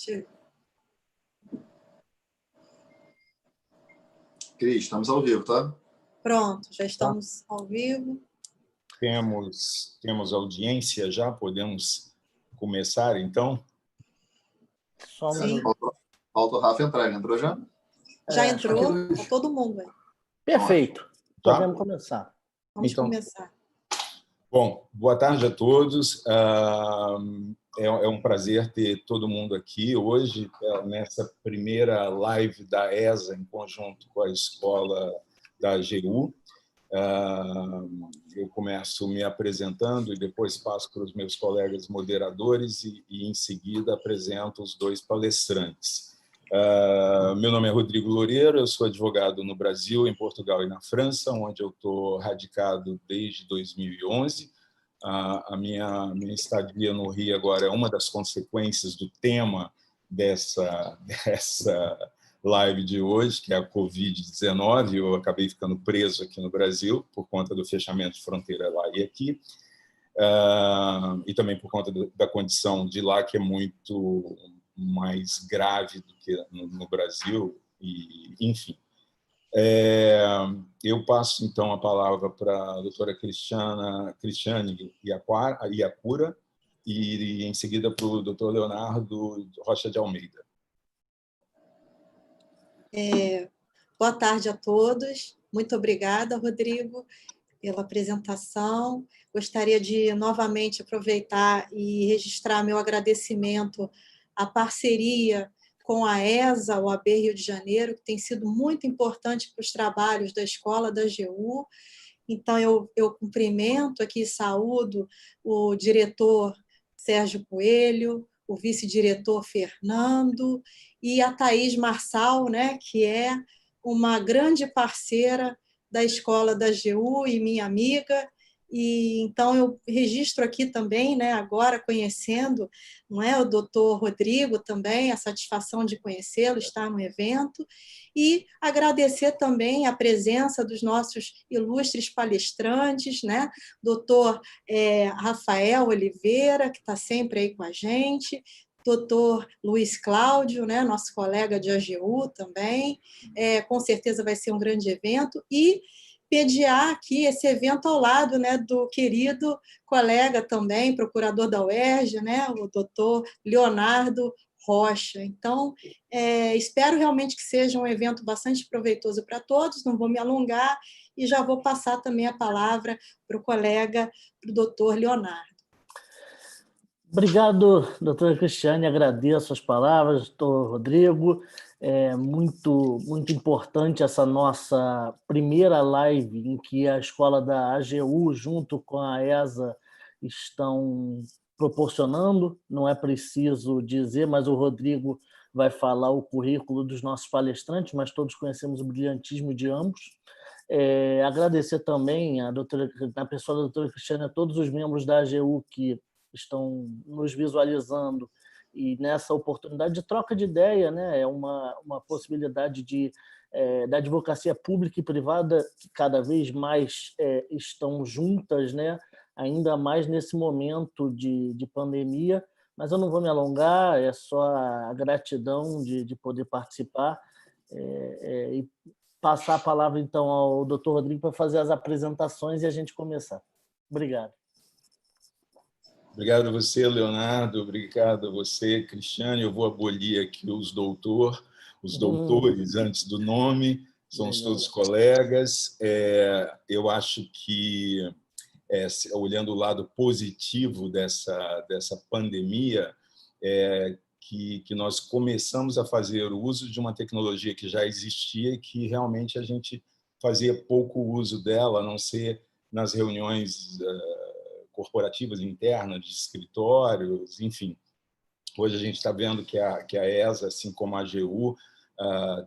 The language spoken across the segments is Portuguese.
Chega. Cris, estamos ao vivo, tá? Pronto, já estamos ao vivo. Temos audiência já? Podemos começar, então? Só um Sim. minuto. Falta o Rafa entrar. Ele entrou já? Já entrou, está todo mundo aí. Perfeito. Tá. Podemos começar. Vamos Então, começar. Bom, boa tarde a todos. É um prazer ter todo mundo aqui hoje, nessa primeira live da ESA, em conjunto com a escola da AGU. Eu começo me apresentando e depois passo para os meus colegas moderadores e em seguida apresento os dois palestrantes. Meu nome é Rodrigo Loureiro, eu sou advogado no Brasil, em Portugal e na França, onde eu estou radicado desde 2011. A minha estadia no Rio agora é uma das consequências do tema dessa live de hoje, que é a Covid-19. Eu acabei ficando preso aqui no Brasil por conta do fechamento de fronteira lá e aqui, e também por conta da condição de lá, que é muito mais grave do que no Brasil, e enfim. Eu passo, então, a palavra para a doutora Cristiane Iacura e, em seguida, para o doutor Leonardo Rocha de Almeida. Boa tarde a todos. Muito obrigada, Rodrigo, pela apresentação. Gostaria de, novamente, aproveitar e registrar meu agradecimento à parceria com a ESA, o AB Rio de Janeiro, que tem sido muito importante para os trabalhos da escola da AGU. Então, eu cumprimento aqui e saúdo o diretor Sérgio Coelho, o vice-diretor Fernando e a Thaís Marçal, né, que é uma grande parceira da escola da AGU e minha amiga. E então eu registro aqui também, né, agora conhecendo, não é, o doutor Rodrigo também, a satisfação de conhecê-lo, estar no evento, e agradecer também a presença dos nossos ilustres palestrantes, né, doutor Rafael Oliveira, que está sempre aí com a gente, doutor Luiz Cláudio, né, nosso colega de AGU também, com certeza vai ser um grande evento, e mediar aqui esse evento ao lado, né, do querido colega também, procurador da UERJ, né, o doutor Leonardo Rocha. Então, espero realmente que seja um evento bastante proveitoso para todos, não vou me alongar e já vou passar também a palavra para o colega, para o doutor Leonardo. Obrigado, doutora Cristiane, agradeço as palavras, doutor Rodrigo. É muito importante essa nossa primeira live em que a escola da AGU, junto com a ESA, estão proporcionando. Não é preciso dizer, mas o Rodrigo vai falar o currículo dos nossos palestrantes, mas todos conhecemos o brilhantismo de ambos. Agradecer também na pessoa da doutora Cristiane, a todos os membros da AGU que estão nos visualizando, e nessa oportunidade de troca de ideia, né, é uma possibilidade da advocacia pública e privada que cada vez mais estão juntas, né, ainda mais nesse momento de pandemia, mas eu não vou me alongar, é só a gratidão de poder participar e passar a palavra, então, ao doutor Rodrigo para fazer as apresentações e a gente começar. Obrigado. Obrigado a você, Leonardo. Obrigado a você, Cristiane. Eu vou abolir aqui os doutores antes do nome. Somos todos colegas. Eu acho que, olhando o lado positivo dessa pandemia, que nós começamos a fazer uso de uma tecnologia que já existia e que realmente a gente fazia pouco uso dela, a não ser nas reuniões corporativas internas, de escritórios, enfim. Hoje a gente está vendo que a ESA, assim como a AGU,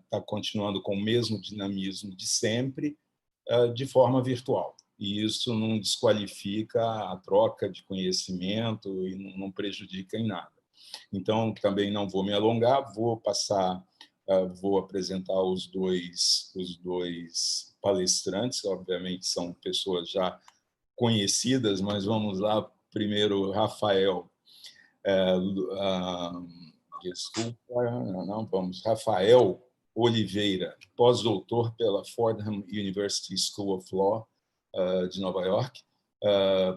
está continuando com o mesmo dinamismo de sempre, de forma virtual. E isso não desqualifica a troca de conhecimento e não prejudica em nada. Então, também não vou me alongar, vou apresentar os dois palestrantes, obviamente são pessoas já conhecidas, mas vamos lá. Primeiro, Rafael Desculpa, não vamos. Rafael Oliveira, pós-doutor pela Fordham University School of Law de Nova York,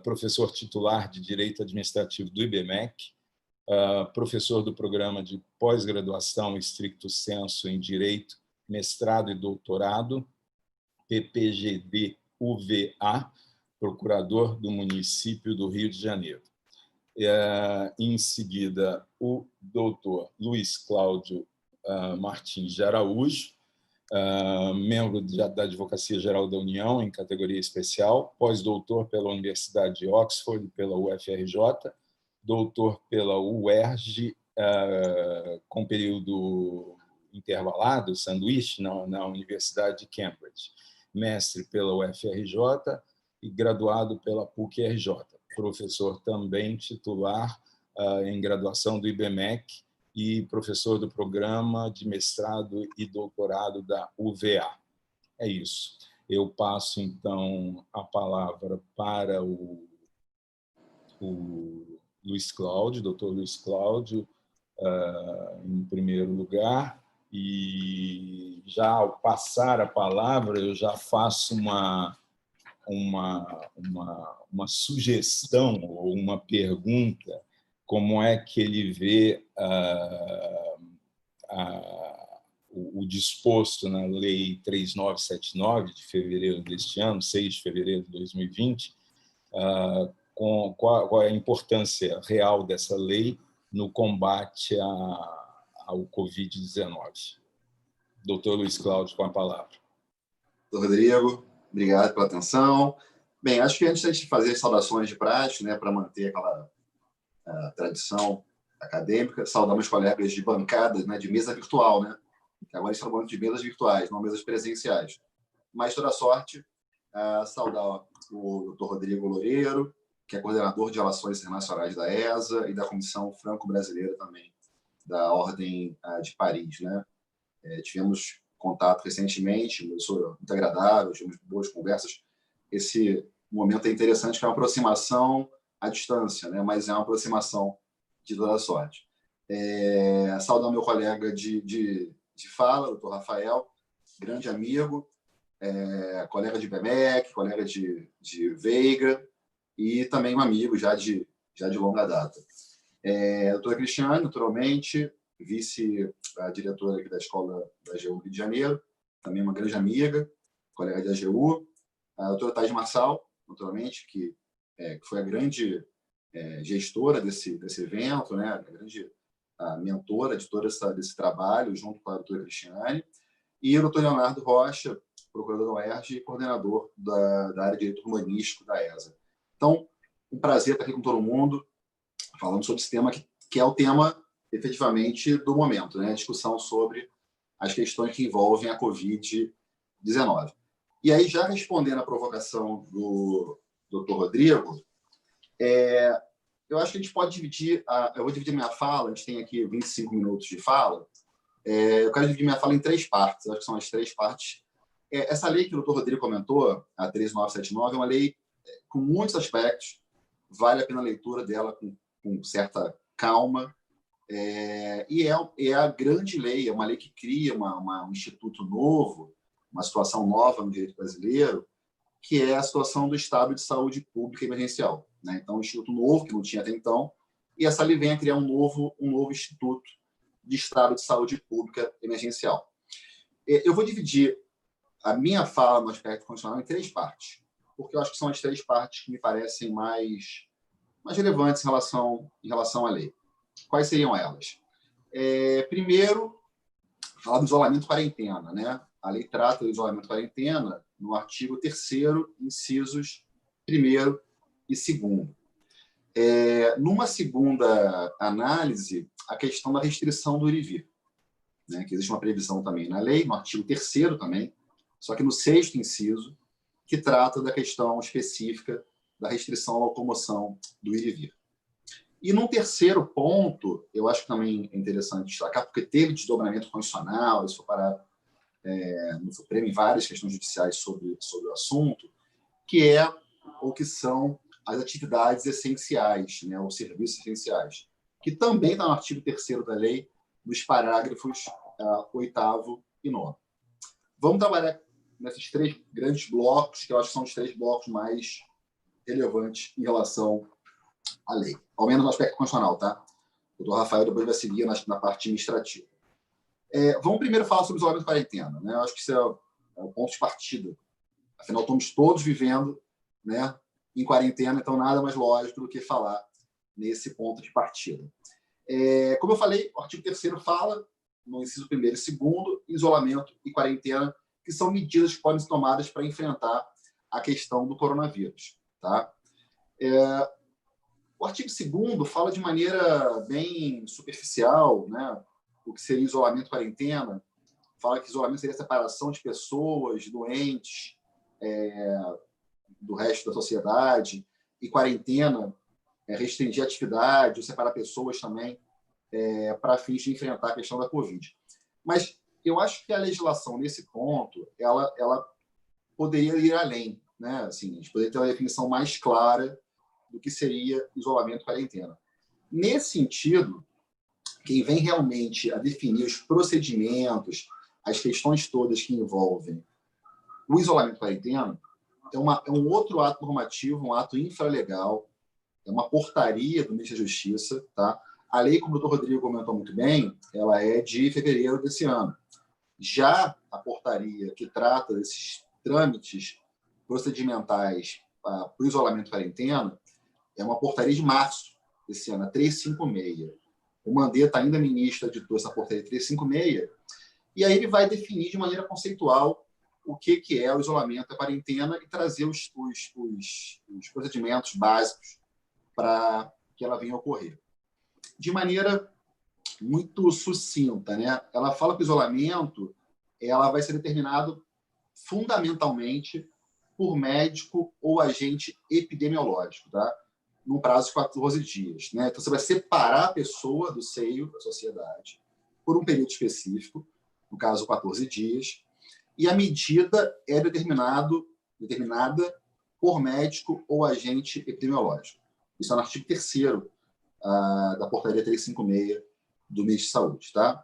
professor titular de Direito Administrativo do IBMEC, professor do programa de pós-graduação estricto sensu em Direito, mestrado e doutorado, PPGD-UVA, procurador do município do Rio de Janeiro. Em seguida, o doutor Luiz Cláudio Martins de Araújo, membro da Advocacia Geral da União, em categoria especial, pós-doutor pela Universidade de Oxford e pela UFRJ, doutor pela UERJ, com período intervalado, sanduíche, na Universidade de Cambridge, mestre pela UFRJ e graduado pela PUC-RJ, professor também titular em graduação do IBMEC e professor do programa de mestrado e doutorado da UVA. É isso. Eu passo, então, a palavra para o Luiz Cláudio, doutor Luiz Cláudio, em primeiro lugar. E já ao passar a palavra, eu já faço uma sugestão ou uma pergunta: como é que ele vê o disposto na Lei 3979 de fevereiro deste ano, 6 de fevereiro de 2020, qual é a importância real dessa lei no combate ao Covid-19. Doutor Luiz Cláudio, com a palavra. Doutor Rodrigo, obrigado pela atenção. Bem, acho que antes de fazer as saudações de praxe, né, para manter aquela tradição acadêmica, saudar meus colegas de bancada, né, de mesa virtual, né? Agora estamos falando de mesas virtuais, não mesas presenciais. Mas, toda sorte, saudar o doutor Rodrigo Loureiro, que é coordenador de Relações Internacionais da ESA e da Comissão Franco-Brasileira também, da Ordem de Paris, né? Tivemos contato recentemente, muito agradável, tivemos boas conversas. Esse momento é interessante, que é uma aproximação à distância, né? Mas é uma aproximação de toda sorte. Saudar meu colega de fala, doutor Rafael, grande amigo, colega de BMEC, colega de Veiga, e também um amigo já de longa data. Doutora Cristiane, naturalmente, vice-diretora aqui da Escola da AGU Rio de Janeiro, também uma grande amiga, colega da AGU. A doutora Thais Marçal, naturalmente, que foi a grande gestora desse evento, né? A grande mentora de todo esse trabalho, junto com a doutora Cristiane. E o doutor Leonardo Rocha, procurador da UERJ e coordenador da área de Direito Urbanístico da ESA. Então, um prazer estar aqui com todo mundo, falando sobre esse tema, que é o tema, efetivamente, do momento, né? A discussão sobre as questões que envolvem a Covid-19. E aí, já respondendo à provocação do Dr. Rodrigo, eu acho que a gente pode dividir... eu vou dividir minha fala, a gente tem aqui 25 minutos de fala. Eu quero dividir minha fala em 3 partes, acho que são as 3 partes. Essa lei que o Dr. Rodrigo comentou, a 13979, é uma lei com muitos aspectos, vale a pena a leitura dela com certa calma, e é a grande lei, é uma lei que cria um instituto novo, uma situação nova no direito brasileiro, que é a situação do estado de saúde pública emergencial, né? Então, um instituto novo, que não tinha até então, e essa lei vem a criar um novo instituto de estado de saúde pública emergencial. Eu vou dividir a minha fala no aspecto constitucional em 3 partes, porque eu acho que são as 3 partes que me parecem mais relevantes em relação à lei. Quais seriam elas? Primeiro, falar do isolamento e quarentena, né? A lei trata do isolamento e quarentena no artigo 3º, incisos 1º e 2º. Numa segunda análise, a questão da restrição do ir e vir, né? Que existe uma previsão também na lei, no artigo 3º também, só que no 6º inciso, que trata da questão específica da restrição à locomoção do ir e vir. E num terceiro ponto, eu acho que também é interessante destacar, porque teve desdobramento constitucional, isso foi parar no Supremo em várias questões judiciais sobre o assunto, que são as atividades essenciais, né, os serviços essenciais, que também está no artigo 3º da lei, nos parágrafos 8º e 9º. Vamos trabalhar nesses 3 grandes blocos, que eu acho que são os 3 blocos mais relevantes em relação à lei, ao menos no aspecto constitucional, tá? O doutor Rafael depois vai seguir na parte administrativa. Vamos primeiro falar sobre isolamento e quarentena, né? Eu acho que isso é o ponto de partida. Afinal, estamos todos vivendo, né, em quarentena, então nada mais lógico do que falar nesse ponto de partida. Como eu falei, o artigo 3º fala, no inciso 1º e 2º, isolamento e quarentena, que são medidas que podem ser tomadas para enfrentar a questão do coronavírus. Tá? O artigo 2º fala de maneira bem superficial, né, o que seria isolamento e quarentena. Fala que isolamento seria a separação de pessoas doentes do resto da sociedade, e quarentena restringir a atividade, ou separar pessoas também para fins de enfrentar a questão da Covid. Mas eu acho que a legislação, nesse ponto, ela poderia ir além. Né? Assim, a gente poderia ter uma definição mais clara do que seria isolamento e quarentena. Nesse sentido, quem vem realmente a definir os procedimentos, as questões todas que envolvem o isolamento e quarentena, é um outro ato normativo, um ato infralegal, é uma portaria do Ministério da Justiça. Tá? A lei, como o doutor Rodrigo comentou muito bem, ela é de fevereiro desse ano. Já a portaria que trata desses trâmites procedimentais para o isolamento e quarentena é uma portaria de março desse ano, a 356. O Mandetta, ainda ministro, editou essa portaria 356, e aí ele vai definir de maneira conceitual o que é o isolamento e a quarentena e trazer os procedimentos básicos para que ela venha a ocorrer. De maneira muito sucinta, né? Ela fala que o isolamento vai ser determinado fundamentalmente por médico ou agente epidemiológico, tá? Num prazo de 14 dias. Né? Então, você vai separar a pessoa do seio da sociedade por um período específico, no caso, 14 dias, e a medida é determinada por médico ou agente epidemiológico. Isso é no artigo 3º da portaria 356 do Ministério da Saúde. Tá?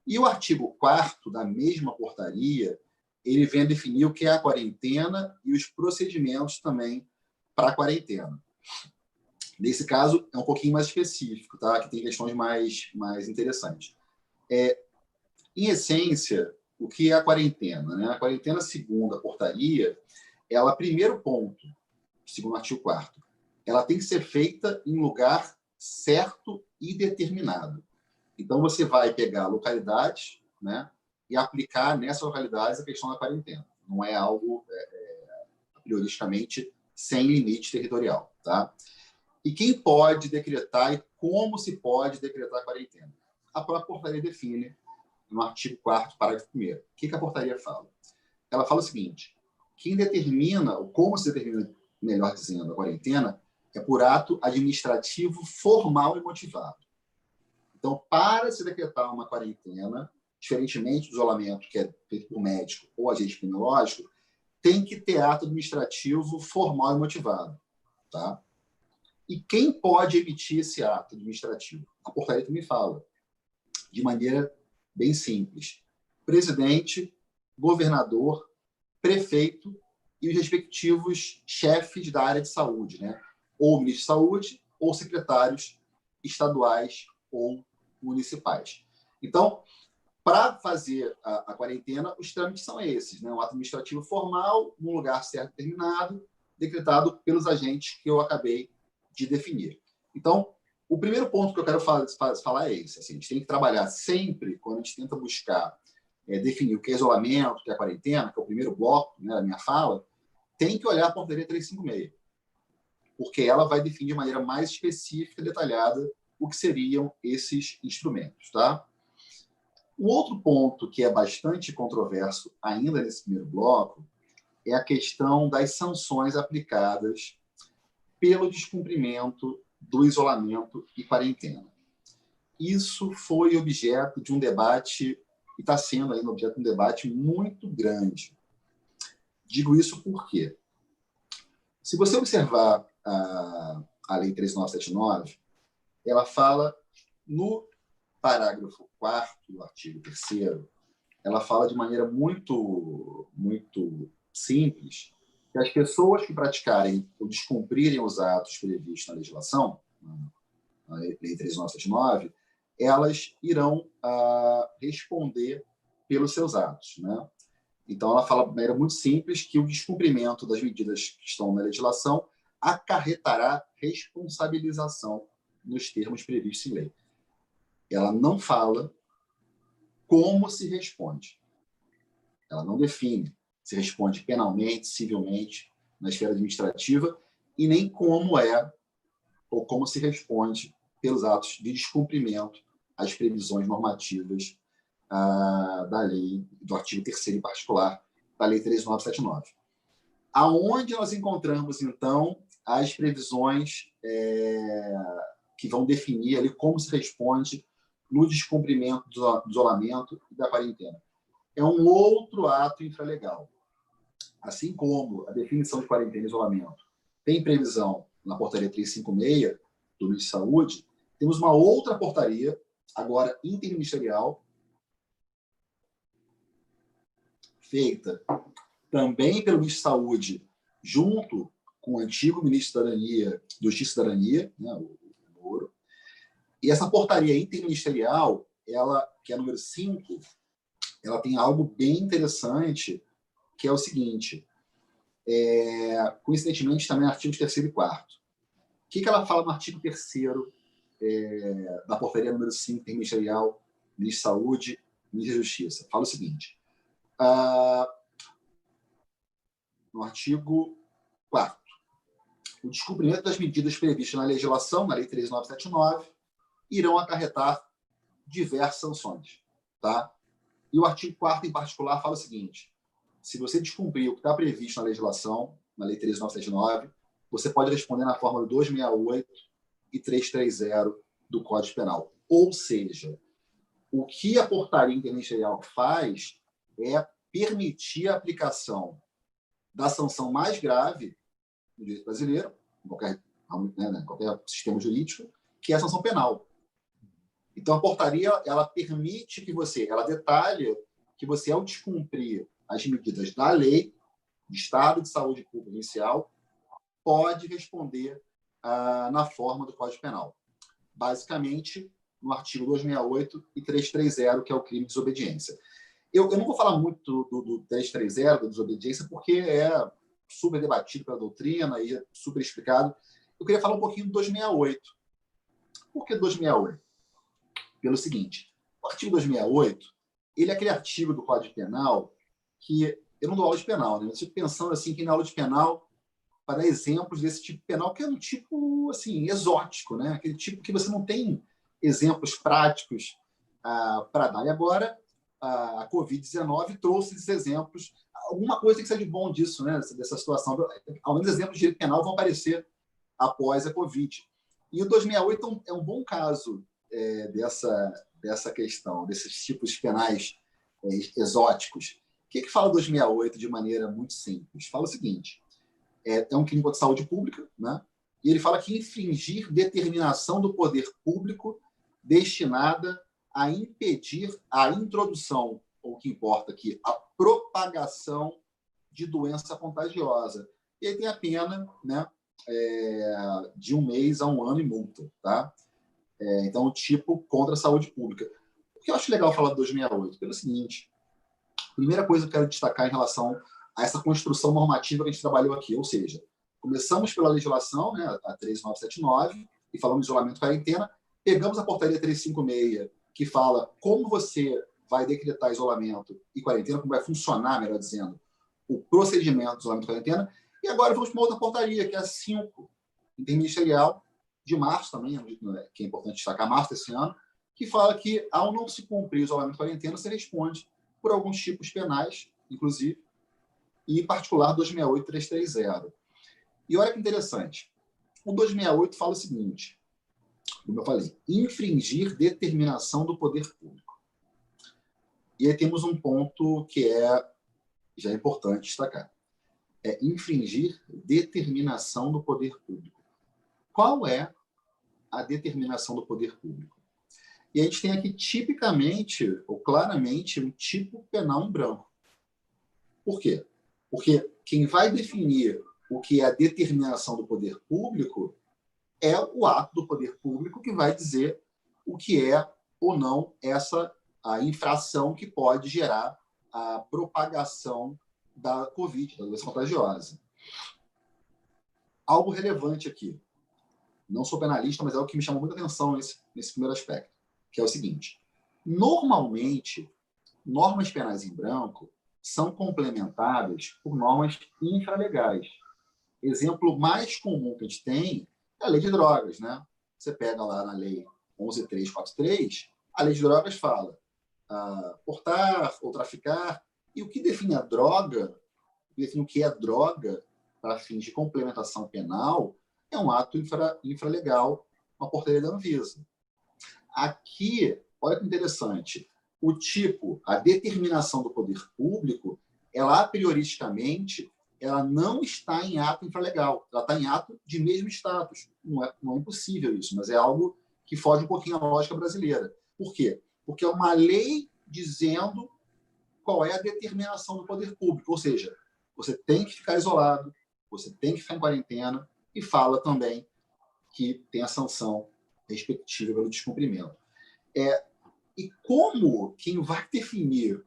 E o artigo 4º da mesma portaria, ele vem a definir o que é a quarentena e os procedimentos também para a quarentena. Nesse caso, é um pouquinho mais específico, tá? Que tem questões mais interessantes. Em essência, o que é a quarentena? Né? A quarentena, segundo a portaria, ela, primeiro ponto, segundo o artigo 4º, ela tem que ser feita em lugar certo e determinado. Então, você vai pegar localidades, né, e aplicar nessas localidades a questão da quarentena. Não é algo, prioristicamente, sem limite territorial. Tá? E quem pode decretar e como se pode decretar a quarentena? A própria portaria define, no artigo 4º, parágrafo 1º. O que a portaria fala? Ela fala o seguinte: quem determina, ou como se determina, melhor dizendo, a quarentena, é por ato administrativo formal e motivado. Então, para se decretar uma quarentena, diferentemente do isolamento, que é feito por médico ou agente epidemiológico, tem que ter ato administrativo formal e motivado. Tá? E quem pode emitir esse ato administrativo? A portaria também fala, de maneira bem simples: presidente, governador, prefeito e os respectivos chefes da área de saúde, né? Ou ministro de saúde, ou secretários estaduais ou municipais. Então, para fazer a quarentena, os trâmites são esses, né? Um ato administrativo formal, num lugar certo determinado, decretado pelos agentes que eu acabei de definir. Então, o primeiro ponto que eu quero falar é esse. Assim, a gente tem que trabalhar sempre, quando a gente tenta buscar definir o que é isolamento, o que é quarentena, que é o primeiro bloco, né, da minha fala, tem que olhar a portaria 356, porque ela vai definir de maneira mais específica e detalhada o que seriam esses instrumentos. Tá? Um outro ponto que é bastante controverso ainda nesse primeiro bloco é a questão das sanções aplicadas pelo descumprimento do isolamento e quarentena. Isso foi objeto de um debate, e está sendo ainda objeto de um debate muito grande. Digo isso porque, se você observar a Lei 13.979, ela fala no parágrafo 4º do artigo 3º, ela fala de maneira muito simples que as pessoas que praticarem ou descumprirem os atos previstos na legislação, na Lei 13.979, elas irão responder pelos seus atos, né? Então, ela fala de maneira muito simples que o descumprimento das medidas que estão na legislação acarretará responsabilização nos termos previstos em lei. Ela não fala como se responde. Ela não define se responde penalmente, civilmente, na esfera administrativa, e nem como é ou como se responde pelos atos de descumprimento às previsões normativas da lei, do artigo 3º em particular, da Lei 13.979. Aonde nós encontramos, então, as previsões que vão definir ali como se responde no descumprimento do isolamento e da quarentena? É um outro ato infralegal. Assim como a definição de quarentena e isolamento tem previsão na portaria 356 do Ministério de Saúde, temos uma outra portaria, agora interministerial, feita também pelo Ministério de Saúde, junto com o antigo Ministro da Justiça e Cidadania, né, o Moro. E essa portaria interministerial, ela, que é a número 5, ela tem algo bem interessante, que é o seguinte, coincidentemente também artigos 3º e 4º. O que ela fala no artigo 3º da portaria número 5 interministerial, Ministro da Saúde, Ministro da Justiça? Fala o seguinte, no artigo 4º, o descumprimento das medidas previstas na legislação, na Lei 13.979, irão acarretar diversas sanções. Tá? E o artigo 4º, em particular, fala o seguinte, se você descumprir o que está previsto na legislação, na Lei 13.979, você pode responder na fórmula 268 e 330 do Código Penal. Ou seja, o que a portaria interministerial faz é permitir a aplicação da sanção mais grave no direito brasileiro, em qualquer sistema jurídico, que é a sanção penal. Então, a portaria, ela permite que ela detalha que você, ao descumprir as medidas da lei, de Estado de Saúde Pública Inicial, pode responder na forma do Código Penal. Basicamente, no artigo 268 e 330, que é o crime de desobediência. Eu não vou falar muito do 330, da desobediência, porque é super debatido pela doutrina e é super explicado. Eu queria falar um pouquinho do 268. Por que 268? Pelo seguinte, o artigo 268, ele é aquele artigo do Código Penal que eu não dou aula de penal, né? Eu fico pensando assim, que na aula de penal, para dar exemplos desse tipo de penal, que é um tipo assim, exótico, né? Aquele tipo que você não tem exemplos práticos para dar. E agora, a Covid-19 trouxe esses exemplos. Alguma coisa tem que ser de bom disso, né? Dessa situação. Ao menos exemplos de direito penal vão aparecer após a Covid. E o 268 é um bom caso dessa questão, desses tipos penais exóticos. O que fala o 268 de maneira muito simples? Fala o seguinte, é um crime contra a saúde pública, né? E ele fala que infringir determinação do poder público destinada a impedir a introdução, ou o que importa aqui, a propagação de doença contagiosa. E aí tem a pena, né, de 1 mês a 1 ano e multa. Tá? Então, o tipo contra a saúde pública. O que eu acho legal falar do 268? Pelo seguinte, a primeira coisa que eu quero destacar em relação a essa construção normativa que a gente trabalhou aqui, ou seja, começamos pela legislação, né, a 13.979, e falamos de isolamento e quarentena, pegamos a portaria 356, que fala como você vai decretar isolamento e quarentena, como vai funcionar, melhor dizendo, o procedimento de isolamento e quarentena, e agora vamos para uma outra portaria, que é a 5, interministerial, de março também, que é importante destacar, março desse ano, que fala que, ao não se cumprir o isolamento e quarentena, você responde por alguns tipos penais, inclusive, e em particular 268 e 330. E olha que interessante, o 268 fala o seguinte, como eu falei, infringir determinação do poder público. E aí temos um ponto que já é importante destacar. É infringir determinação do poder público. Qual é a determinação do poder público? E a gente tem aqui, tipicamente, ou claramente, um tipo penal em branco. Por quê? Porque quem vai definir o que é a determinação do poder público é o ato do poder público que vai dizer o que é ou não a infração que pode gerar a propagação da Covid, da doença contagiosa. Algo relevante aqui. Não sou penalista, mas é o que me chamou muita atenção nesse primeiro aspecto, que é o seguinte. Normalmente, normas penais em branco são complementadas por normas infralegais. Exemplo mais comum que a gente tem é a lei de drogas, né? Você pega lá na lei 11.343, a lei de drogas fala portar ou traficar, e o que define a droga, define o que é droga para fins de complementação penal, é um ato infralegal, uma portaria da Anvisa. Aqui, olha que interessante, o tipo, a determinação do poder público, ela, a prioristicamente, ela não está em ato infralegal, ela está em ato de mesmo status. Não é impossível isso, mas é algo que foge um pouquinho à lógica brasileira. Por quê? Porque é uma lei dizendo qual é a determinação do poder público, ou seja, você tem que ficar isolado, você tem que ficar em quarentena, e fala também que tem a sanção respectiva pelo descumprimento. E como quem vai definir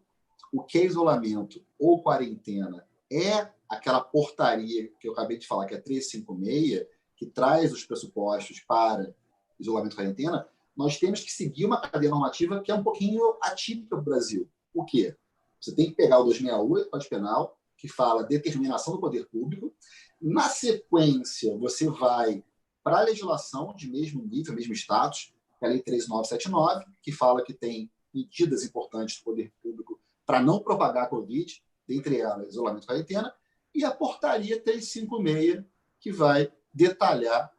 o que é isolamento ou quarentena é aquela portaria que eu acabei de falar, que é 356, que traz os pressupostos para isolamento e quarentena, nós temos que seguir uma cadeia normativa que é um pouquinho atípica do Brasil. O quê? Você tem que pegar o 268, Código Penal, que fala determinação do poder público. Na sequência, você vai para a legislação de mesmo nível, mesmo status, que é a Lei 3.979, que fala que tem medidas importantes do poder público para não propagar a Covid, dentre elas isolamento e quarentena, e a portaria 356, que vai detalhar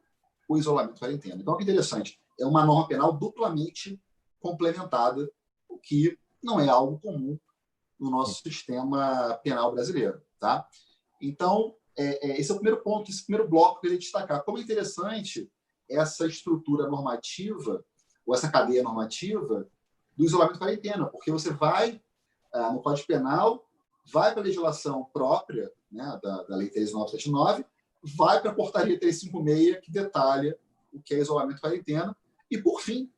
o isolamento e quarentena. Então, que interessante, é uma norma penal duplamente complementada, o que não é algo comum no nosso sistema penal brasileiro. Tá? Então, esse é o primeiro ponto, esse primeiro bloco que eu queria destacar. Como é interessante essa estrutura normativa, ou essa cadeia normativa, do isolamento e quarentena, porque você vai no Código Penal, vai para a legislação própria, né, da Lei 3.979, vai para a Portaria 356, que detalha o que é isolamento e quarentena, e, por fim,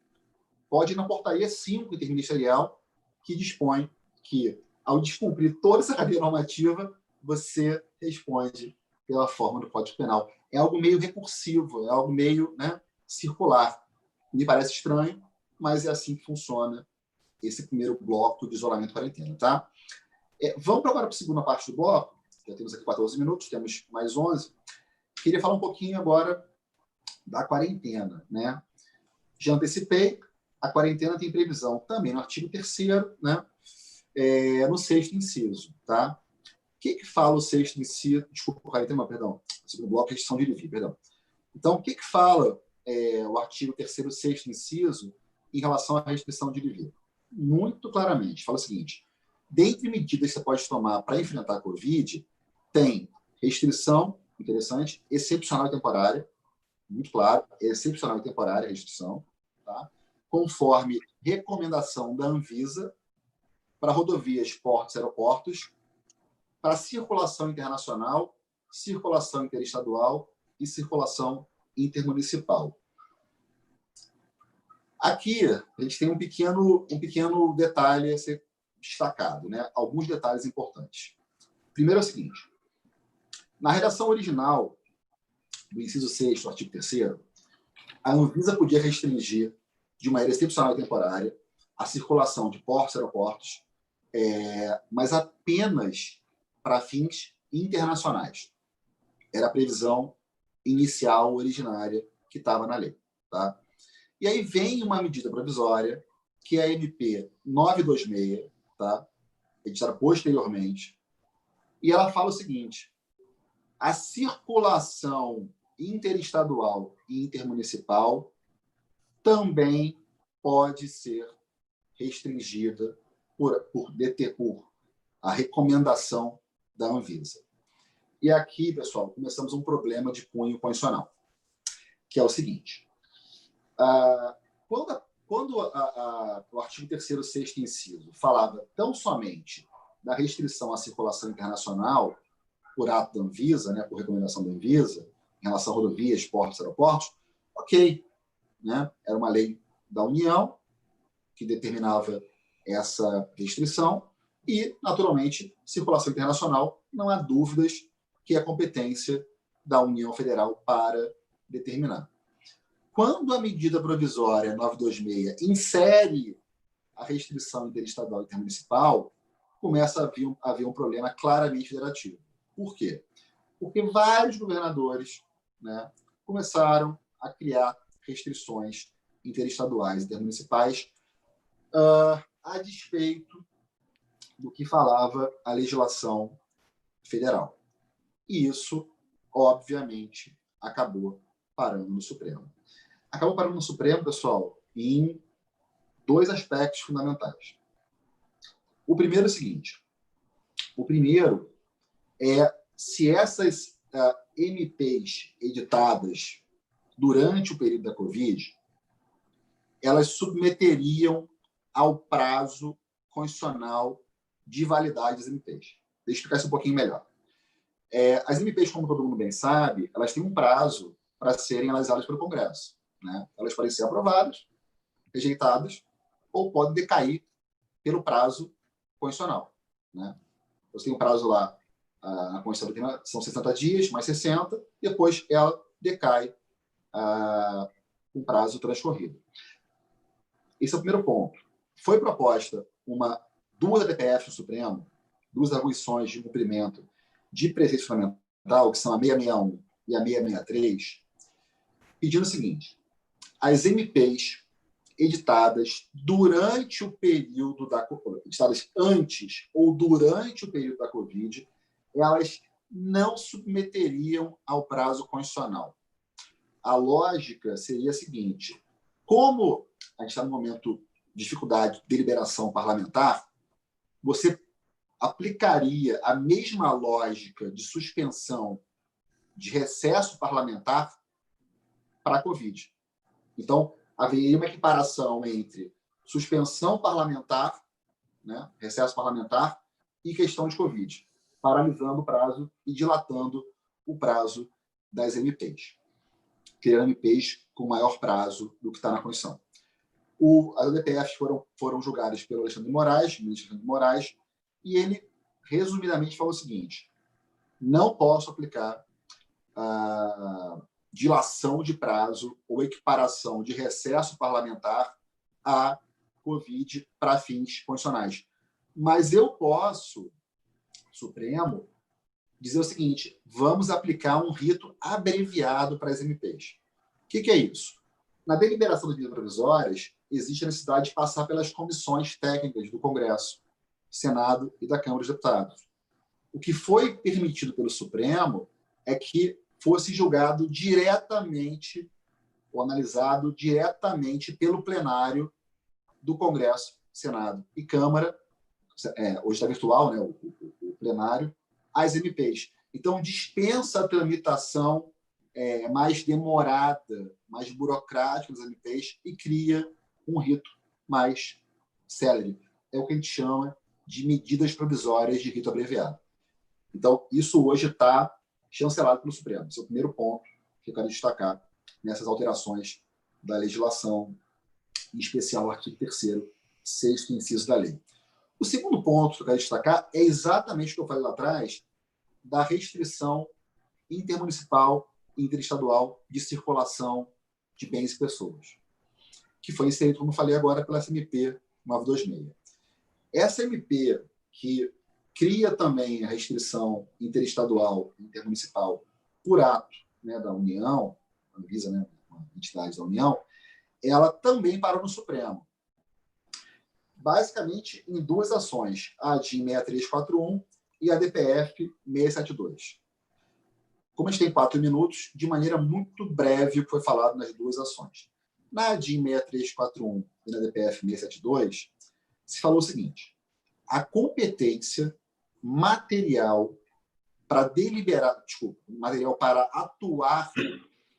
pode ir na Portaria 5 interministerial, que dispõe que, ao descumprir toda essa cadeia normativa, você responde pela forma do Código Penal. É algo meio recursivo, é algo meio, né, circular. Me parece estranho, mas é assim que funciona esse primeiro bloco de isolamento e quarentena. Tá? Vamos agora para a segunda parte do bloco. Já temos aqui 14 minutos, temos mais 11. Queria falar um pouquinho agora da quarentena. Né? Já antecipei, a quarentena tem previsão também no artigo 3º, né? No 6º inciso. Tá? O que fala o 6º inciso? Desculpa, quarentena, perdão. Segundo bloco, restrição de livre, perdão. Então, o que fala o artigo 3º, 6º inciso em relação à restrição de livre? Muito claramente. Fala o seguinte: dentre medidas que você pode tomar para enfrentar a Covid, tem restrição, interessante, excepcional e temporária, muito claro, excepcional e temporária a restrição, tá? Conforme recomendação da Anvisa, para rodovias, portos, aeroportos, para circulação internacional, circulação interestadual e circulação intermunicipal. Aqui, a gente tem um pequeno detalhe a ser destacado, né? Alguns detalhes importantes. Primeiro é o seguinte: na redação original do inciso 6º, artigo 3º, a Anvisa podia restringir, de maneira excepcional e temporária, a circulação de portos e aeroportos, mas apenas para fins internacionais. Era a previsão inicial, originária, que estava na lei. Tá? E aí vem uma medida provisória, que é a MP 926, tá? editada posteriormente, e ela fala o seguinte: a circulação interestadual e intermunicipal também pode ser restringida por a recomendação da Anvisa. E aqui, pessoal, começamos um problema de cunho constitucional, que é o seguinte: quando quando o artigo 3º, 6º inciso falava tão somente da restrição à circulação internacional por ato da Anvisa, né, por recomendação da Anvisa, em relação a rodovias, portos, aeroportos, ok. Né? Era uma lei da União que determinava essa restrição e, naturalmente, circulação internacional, não há dúvidas que é competência da União Federal para determinar. Quando a medida provisória 926 insere a restrição interestadual e intermunicipal, começa a haver um problema claramente federativo. Por quê? Porque vários governadores, né, começaram a criar restrições interestaduais e intermunicipais a despeito do que falava a legislação federal. E isso, obviamente, acabou parando no Supremo. Acabou parando no Supremo, pessoal, em 2 aspectos fundamentais. O primeiro é o seguinte. O primeiro é se essas MPs editadas durante o período da Covid, elas submeteriam ao prazo constitucional de validade das MPs. Deixa eu explicar isso um pouquinho melhor. As MPs, como todo mundo bem sabe, elas têm um prazo para serem analisadas pelo Congresso. Né? Elas podem ser aprovadas, rejeitadas, ou podem decair pelo prazo constitucional. Né? Você tem um prazo lá, na Constituição são 60 dias, mais 60, depois ela decai com o prazo transcorrido. Esse é o primeiro ponto. Foi proposta 2 ADPF no Supremo, 2 arguições de cumprimento de preceito fundamental, que são a 661 e a 663, pedindo o seguinte: as MPs editadas durante o período editadas antes ou durante o período da Covid, elas não submeteriam ao prazo constitucional. A lógica seria a seguinte: como a gente está no momento de dificuldade de deliberação parlamentar, você aplicaria a mesma lógica de suspensão de recesso parlamentar para a Covid. Então, haveria uma equiparação entre suspensão parlamentar, né, recesso parlamentar, e questão de Covid, paralisando o prazo e dilatando o prazo das MPs, criando MPs com maior prazo do que está na Constituição. As ADPFs foram julgadas pelo Alexandre de Moraes, ministro Alexandre de Moraes, e ele, resumidamente, falou o seguinte: não posso aplicar a dilação de prazo ou equiparação de recesso parlamentar à Covid para fins constitucionais. Mas eu posso, Supremo, dizer o seguinte: vamos aplicar um rito abreviado para as MPs. O que é isso? Na deliberação das medidas provisórias, existe a necessidade de passar pelas comissões técnicas do Congresso, Senado e da Câmara dos Deputados. O que foi permitido pelo Supremo é que fosse julgado diretamente ou analisado diretamente pelo plenário do Congresso, Senado e Câmara, hoje está virtual, né, o plenário, as MPs. Então, dispensa a tramitação mais demorada, mais burocrática das MPs e cria um rito mais célere. É o que a gente chama de medidas provisórias de rito abreviado. Então, isso hoje está chancelado pelo Supremo. Esse é o primeiro ponto que eu quero destacar nessas alterações da legislação, em especial o artigo 3º, 6º inciso da lei. O segundo ponto que eu quero destacar é exatamente o que eu falei lá atrás, da restrição intermunicipal e interestadual de circulação de bens e pessoas, que foi inserido, como eu falei agora, pela SMP 926. Essa MP, que cria também a restrição interestadual e intermunicipal por ato, né, da União, a Anvisa, né, uma entidade da União, ela também parou no Supremo. Basicamente em 2 ações, a DIN 6341 e a DPF 672. Como a gente tem 4 minutos, de maneira muito breve o que foi falado nas 2 ações. Na DIN 6341 e na DPF 672, se falou o seguinte: a competência material para deliberar, material para atuar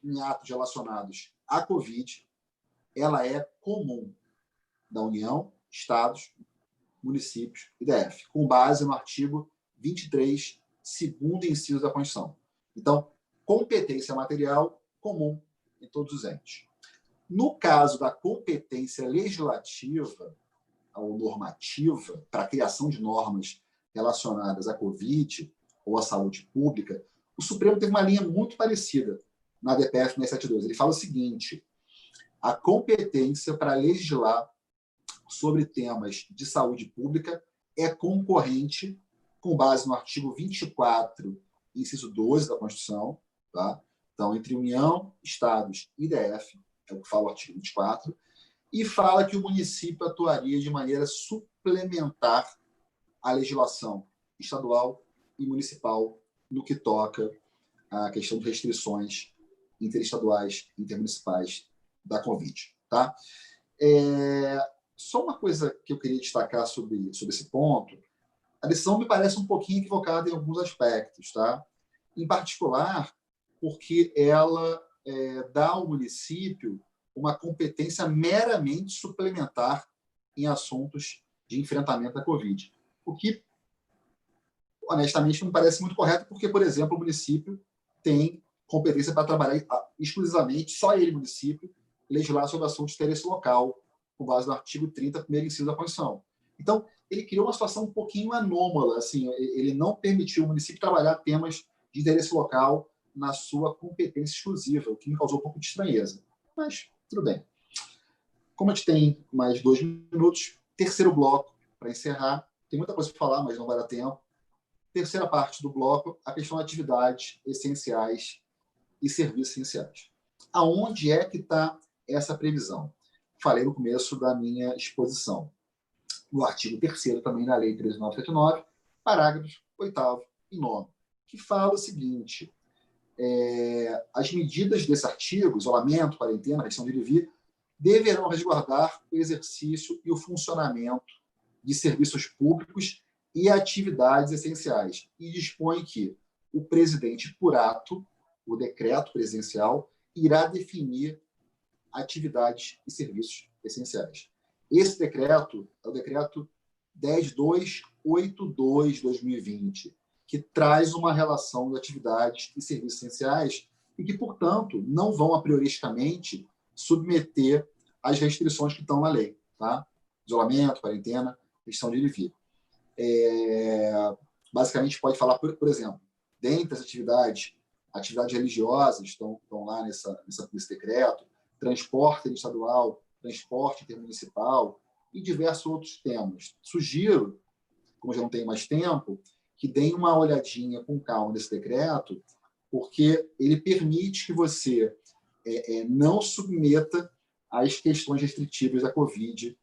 em atos relacionados à Covid ela é comum da União, Estados, municípios e DF, com base no artigo 23, segundo inciso da Constituição. Então, competência material comum em todos os entes. No caso da competência legislativa ou normativa para a criação de normas relacionadas à Covid ou à saúde pública, o Supremo teve uma linha muito parecida na DPF 672. Ele fala o seguinte: a competência para legislar sobre temas de saúde pública é concorrente, com base no artigo 24, inciso 12 da Constituição, tá? Então, entre União, Estados e DF, é o que fala o artigo 24, e fala que o município atuaria de maneira suplementar à legislação estadual e municipal no que toca à questão de restrições interestaduais e intermunicipais da Covid. Tá? Só uma coisa que eu queria destacar sobre esse ponto: a decisão me parece um pouquinho equivocada em alguns aspectos, tá? Em particular, porque ela dá ao município uma competência meramente suplementar em assuntos de enfrentamento à Covid. O que, honestamente, não me parece muito correto, porque, por exemplo, o município tem competência para trabalhar exclusivamente, só ele, município, legislar sobre assuntos de interesse local, com base no artigo 30, primeiro inciso da Constituição. Então, ele criou uma situação um pouquinho anômala, assim, ele não permitiu ao município trabalhar temas de interesse local na sua competência exclusiva, o que me causou um pouco de estranheza. Mas, tudo bem. Como a gente tem mais 2 minutos, terceiro bloco, para encerrar. Tem muita coisa para falar, mas não vai dar tempo. Terceira parte do bloco, a questão de atividades essenciais e serviços essenciais. Aonde é que está essa previsão? Falei no começo da minha exposição. No artigo 3º também da Lei 13.979, parágrafos 8º e 9º, que fala o seguinte: as medidas desse artigo, isolamento, quarentena, restrição de ir e vir, deverão resguardar o exercício e o funcionamento de serviços públicos e atividades essenciais, e dispõe que o presidente, por ato, o decreto presidencial, irá definir atividades e serviços essenciais. Esse decreto é o decreto 10.282/2020, que traz uma relação de atividades e serviços essenciais e que, portanto, não vão, a prioristicamente, submeter às restrições que estão na lei. Tá? Isolamento, quarentena, restrição de ir e vir. Basicamente, pode falar, por exemplo, dentre as atividades religiosas estão lá nesse decreto, transporte estadual, transporte intermunicipal e diversos outros temas. Sugiro, como já não tenho mais tempo, que deem uma olhadinha com calma nesse decreto, porque ele permite que você não submeta às questões restritivas da Covid,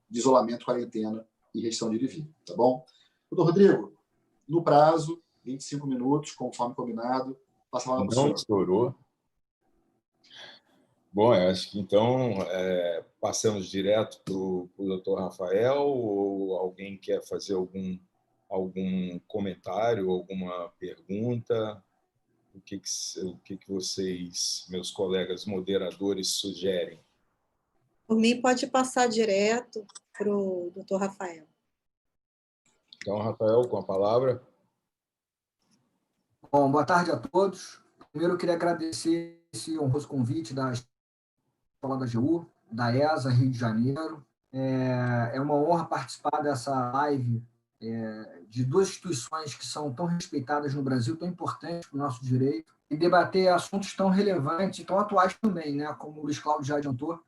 de isolamento, quarentena e restrição de ir e vir. Tá bom? Doutor Rodrigo, no prazo, 25 minutos, conforme combinado, passa a palavra para o senhor. Não estourou. Bom, eu acho que então passamos direto para o doutor Rafael, ou alguém quer fazer algum comentário, alguma pergunta? O que vocês, meus colegas moderadores, sugerem? Por mim, pode passar direto para o doutor Rafael. Então, Rafael, com a palavra. Bom, boa tarde a todos. Primeiro, eu queria agradecer esse honroso convite da Escola da AGU, da ESA, Rio de Janeiro. É uma honra participar dessa live de 2 instituições que são tão respeitadas no Brasil, tão importantes para o nosso direito, e debater assuntos tão relevantes e tão atuais também, né? Como o Luiz Cláudio já adiantou.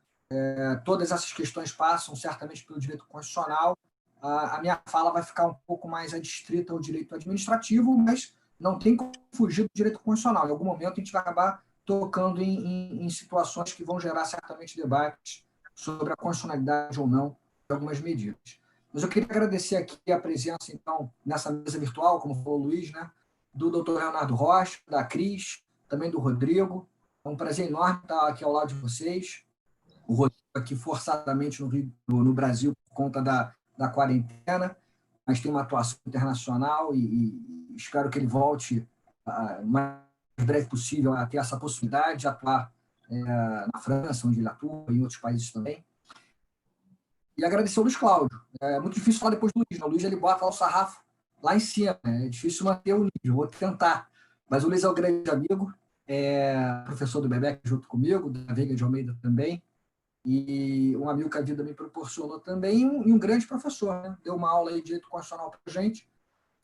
Todas essas questões passam certamente pelo direito constitucional. A minha fala vai ficar um pouco mais adstrita ao direito administrativo, mas não tem como fugir do direito constitucional. Em algum momento a gente vai acabar tocando em situações que vão gerar certamente debates sobre a constitucionalidade ou não de algumas medidas. Mas eu queria agradecer aqui a presença, então, nessa mesa virtual, como falou o Luiz, né, do Dr. Leonardo Rocha, da Cris, também do Rodrigo. É um prazer enorme estar aqui ao lado de vocês. O Rodrigo aqui forçadamente no Brasil por conta da quarentena, mas tem uma atuação internacional e espero que ele volte o mais breve possível a ter essa possibilidade de atuar na França, onde ele atua, e em outros países também. E agradecer ao Luiz Cláudio. É muito difícil falar depois do Luiz, né? O Luiz ele bota lá o sarrafo lá em cima, né? É difícil manter o nível, vou tentar. Mas o Luiz é um grande amigo, professor do Bebec junto comigo, da Veiga de Almeida também, e um amigo que a vida me proporcionou também, e um grande professor, né? Deu uma aula aí de direito constitucional para a gente.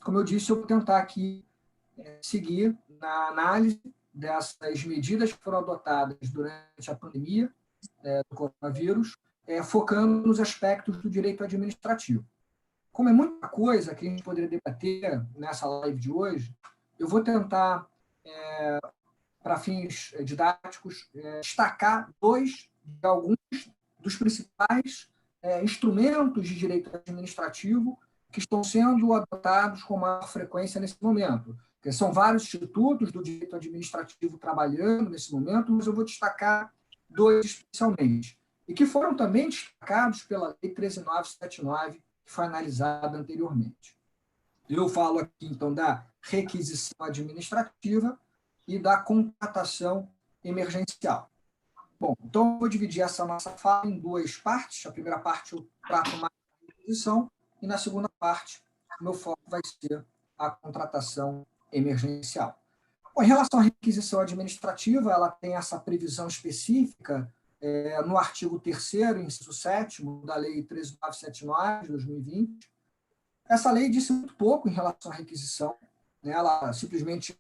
Como eu disse, eu vou tentar aqui seguir na análise dessas medidas que foram adotadas durante a pandemia do coronavírus, focando nos aspectos do direito administrativo. Como é muita coisa que a gente poderia debater nessa live de hoje, eu vou tentar, para fins didáticos, destacar alguns dos principais instrumentos de direito administrativo que estão sendo adotados com maior frequência nesse momento. Porque são vários institutos do direito administrativo trabalhando nesse momento, mas eu vou destacar 2 especialmente, e que foram também destacados pela Lei 13.979, que foi analisada anteriormente. Eu falo aqui, então, da requisição administrativa e da contratação emergencial. Bom, então eu vou dividir essa nossa fala em 2 partes. A primeira parte eu trato mais da requisição e, na segunda parte, o meu foco vai ser a contratação emergencial. Bom, em relação à requisição administrativa, ela tem essa previsão específica no artigo 3º, inciso 7º, da Lei 13.979, de 2020. Essa lei disse muito pouco em relação à requisição, né? Ela simplesmente,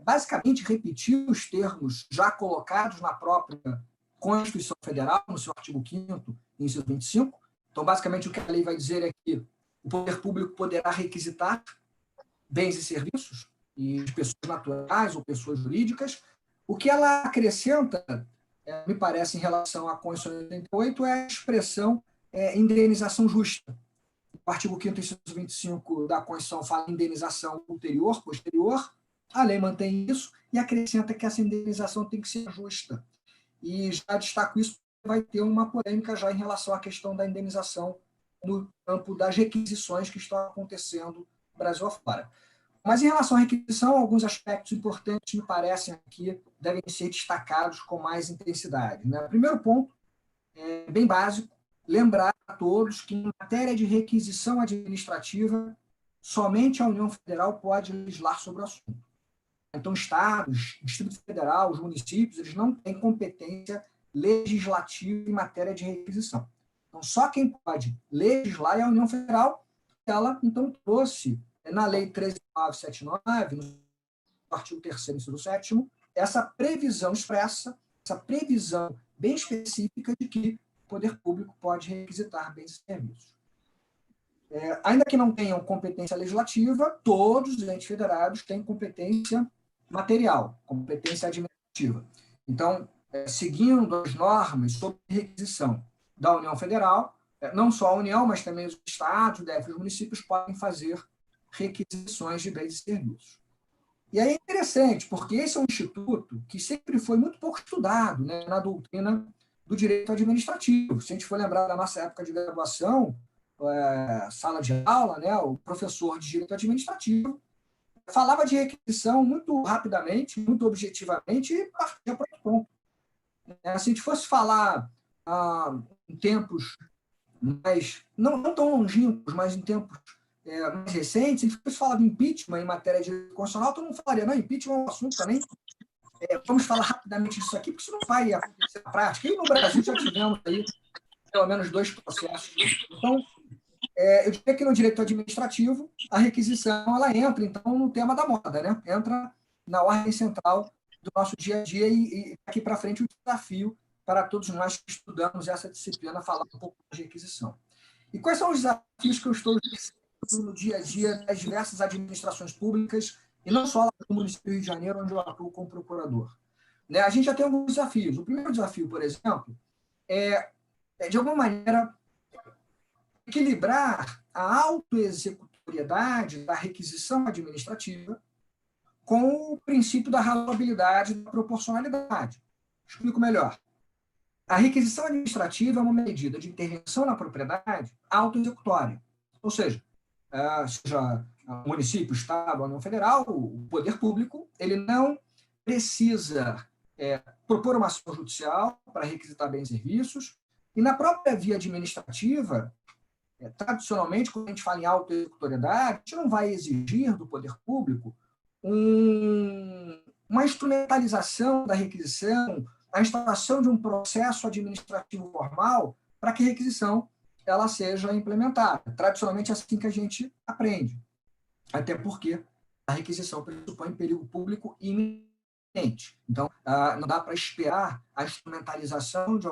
basicamente, repetiu os termos já colocados na própria Constituição Federal, no seu artigo 5º, inciso 25. Então, basicamente, o que a lei vai dizer é que o poder público poderá requisitar bens e serviços e de pessoas naturais ou pessoas jurídicas. O que ela acrescenta, me parece, em relação à Constituição de 88, é a expressão indenização justa. O artigo 5º, inciso 25 da Constituição fala em indenização ulterior, posterior. A lei mantém isso e acrescenta que essa indenização tem que ser justa. E já destaco isso, vai ter uma polêmica já em relação à questão da indenização no campo das requisições que estão acontecendo no Brasil afora. Mas, em relação à requisição, alguns aspectos importantes, me parecem, aqui devem ser destacados com mais intensidade, né? O primeiro ponto, bem básico, lembrar a todos que, em matéria de requisição administrativa, somente a União Federal pode legislar sobre o assunto. Então, estados, Distrito Federal, os municípios, eles não têm competência legislativa em matéria de requisição. Então, só quem pode legislar é a União Federal. Ela, então, trouxe na Lei 13.979, no artigo 3º, inciso 7º, essa previsão expressa, essa previsão bem específica de que o poder público pode requisitar bens e serviços. Ainda que não tenham competência legislativa, todos os entes federados têm competência material, competência administrativa. Então, seguindo as normas sobre requisição da União Federal, não só a União, mas também os estados, os municípios podem fazer requisições de bens e serviços. E aí é interessante, porque esse é um instituto que sempre foi muito pouco estudado, né, na doutrina do direito administrativo. Se a gente for lembrar da nossa época de graduação, sala de aula, né, o professor de direito administrativo falava de requisição muito rapidamente, muito objetivamente, e partia para o ponto. Se a gente fosse falar em tempos mais, não tão longínquos, mas em tempos mais recentes, se a gente fosse falar de impeachment em matéria de direito constitucional, todo mundo falaria, não, impeachment é um assunto também, vamos falar rapidamente disso aqui, porque isso não vai acontecer na prática. E no Brasil já tivemos aí pelo menos 2 processos. Então, eu diria que no direito administrativo, a requisição ela entra, então, no tema da moda, né? Entra na ordem central do nosso dia a dia e aqui para frente o desafio para todos nós que estudamos essa disciplina falar um pouco de requisição. E quais são os desafios que eu estou no dia a dia das diversas administrações públicas, e não só lá no município do Rio de Janeiro, onde eu atuo como procurador? A gente já tem alguns desafios. O primeiro desafio, por exemplo, de alguma maneira, equilibrar a autoexecutoriedade da requisição administrativa com o princípio da razoabilidade e da proporcionalidade. Explico melhor. A requisição administrativa é uma medida de intervenção na propriedade autoexecutória. Ou seja município, estado, União Federal, o poder público, ele não precisa propor uma ação judicial para requisitar bens e serviços, e na própria via administrativa, tradicionalmente, quando a gente fala em auto-executoriedade, a gente não vai exigir do poder público uma instrumentalização da requisição, a instalação de um processo administrativo formal para que a requisição ela seja implementada. Tradicionalmente é assim que a gente aprende, até porque a requisição pressupõe perigo público iminente. Então, não dá para esperar a instrumentalização de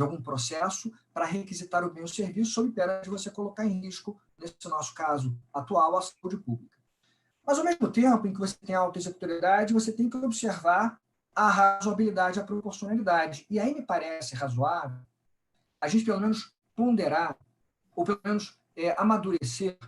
algum processo para requisitar o bem ou serviço sob pena de você colocar em risco, nesse nosso caso atual, a saúde pública. Mas, ao mesmo tempo em que você tem a auto-executoriedade, você tem que observar a razoabilidade e a proporcionalidade. E aí me parece razoável a gente, pelo menos, ponderar, ou pelo menos amadurecer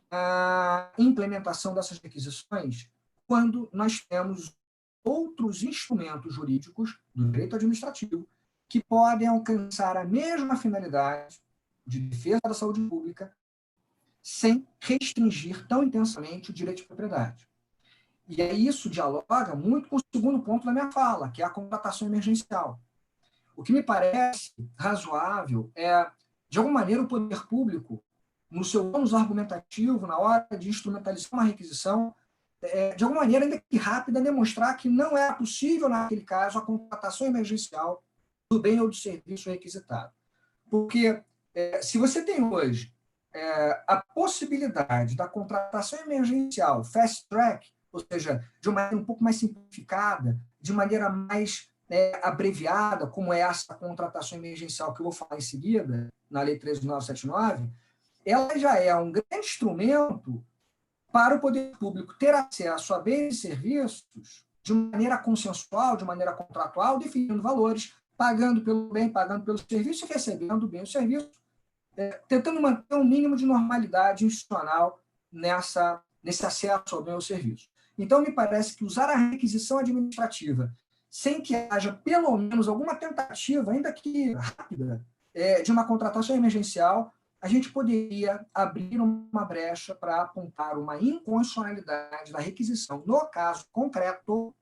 a implementação dessas requisições quando nós temos outros instrumentos jurídicos do direito administrativo que podem alcançar a mesma finalidade de defesa da saúde pública sem restringir tão intensamente o direito de propriedade. E aí isso dialoga muito com o segundo ponto da minha fala, que é a contratação emergencial. O que me parece razoável é, de alguma maneira, o poder público, no seu ônus argumentativo, na hora de instrumentalizar uma requisição, de alguma maneira, ainda que rápida, demonstrar que não é possível, naquele caso, a contratação emergencial do bem ou do serviço requisitado. Porque se você tem hoje a possibilidade da contratação emergencial fast track, ou seja, de uma maneira um pouco mais simplificada, de maneira mais abreviada, como é essa contratação emergencial que eu vou falar em seguida, na Lei 13.979, ela já é um grande instrumento para o poder público ter acesso a bens e serviços de maneira consensual, de maneira contratual, definindo valores, pagando pelo bem, pagando pelo serviço e recebendo o bem e o serviço, tentando manter um mínimo de normalidade institucional nesse acesso ao bem ou serviço. Então, me parece que usar a requisição administrativa sem que haja pelo menos alguma tentativa, ainda que rápida, de uma contratação emergencial, a gente poderia abrir uma brecha para apontar uma inconstitucionalidade da requisição, no caso concreto,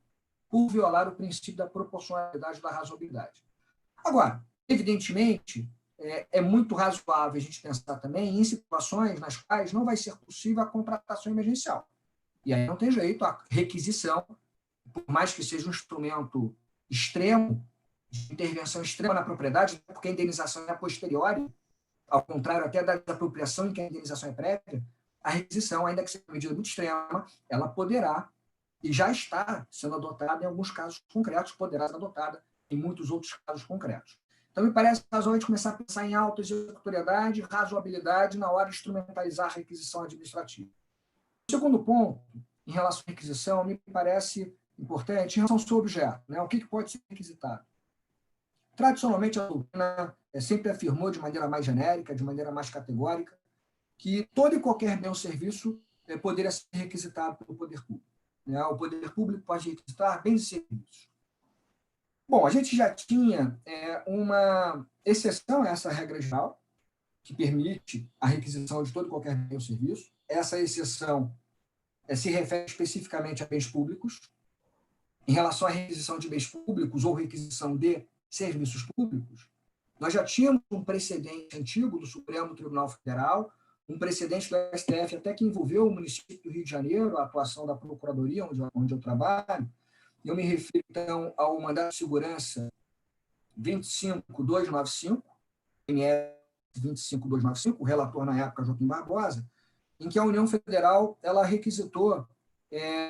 por violar o princípio da proporcionalidade e da razoabilidade. Agora, evidentemente, é muito razoável a gente pensar também em situações nas quais não vai ser possível a contratação emergencial. E aí não tem jeito, a requisição, por mais que seja um instrumento extremo, de intervenção extrema na propriedade, porque a indenização é a posteriori, ao contrário até da desapropriação em que a indenização é prévia, a requisição, ainda que seja uma medida muito extrema, ela poderá, e já está sendo adotada em alguns casos concretos, poderá ser adotada em muitos outros casos concretos. Então, me parece razoável de começar a pensar em auto-executoriedade, razoabilidade na hora de instrumentalizar a requisição administrativa. O segundo ponto, em relação à requisição, me parece importante em relação ao seu objeto, né? O que pode ser requisitado? Tradicionalmente, a doutrina sempre afirmou de maneira mais genérica, de maneira mais categórica, que todo e qualquer bem ou serviço poderia ser requisitado pelo poder público. Né? O poder público pode requisitar bens e serviços. Bom, a gente já tinha uma exceção a essa regra geral, que permite a requisição de todo e qualquer bem ou serviço. Essa exceção se refere especificamente a bens públicos. Em relação à requisição de bens públicos ou requisição de serviços públicos, nós já tínhamos um precedente antigo do Supremo Tribunal Federal, um precedente do STF até que envolveu o município do Rio de Janeiro, a atuação da Procuradoria, onde eu trabalho. Eu me refiro, então, ao mandato de segurança 25295, MS 25295, o relator na época, Joaquim Barbosa, em que a União Federal ela requisitou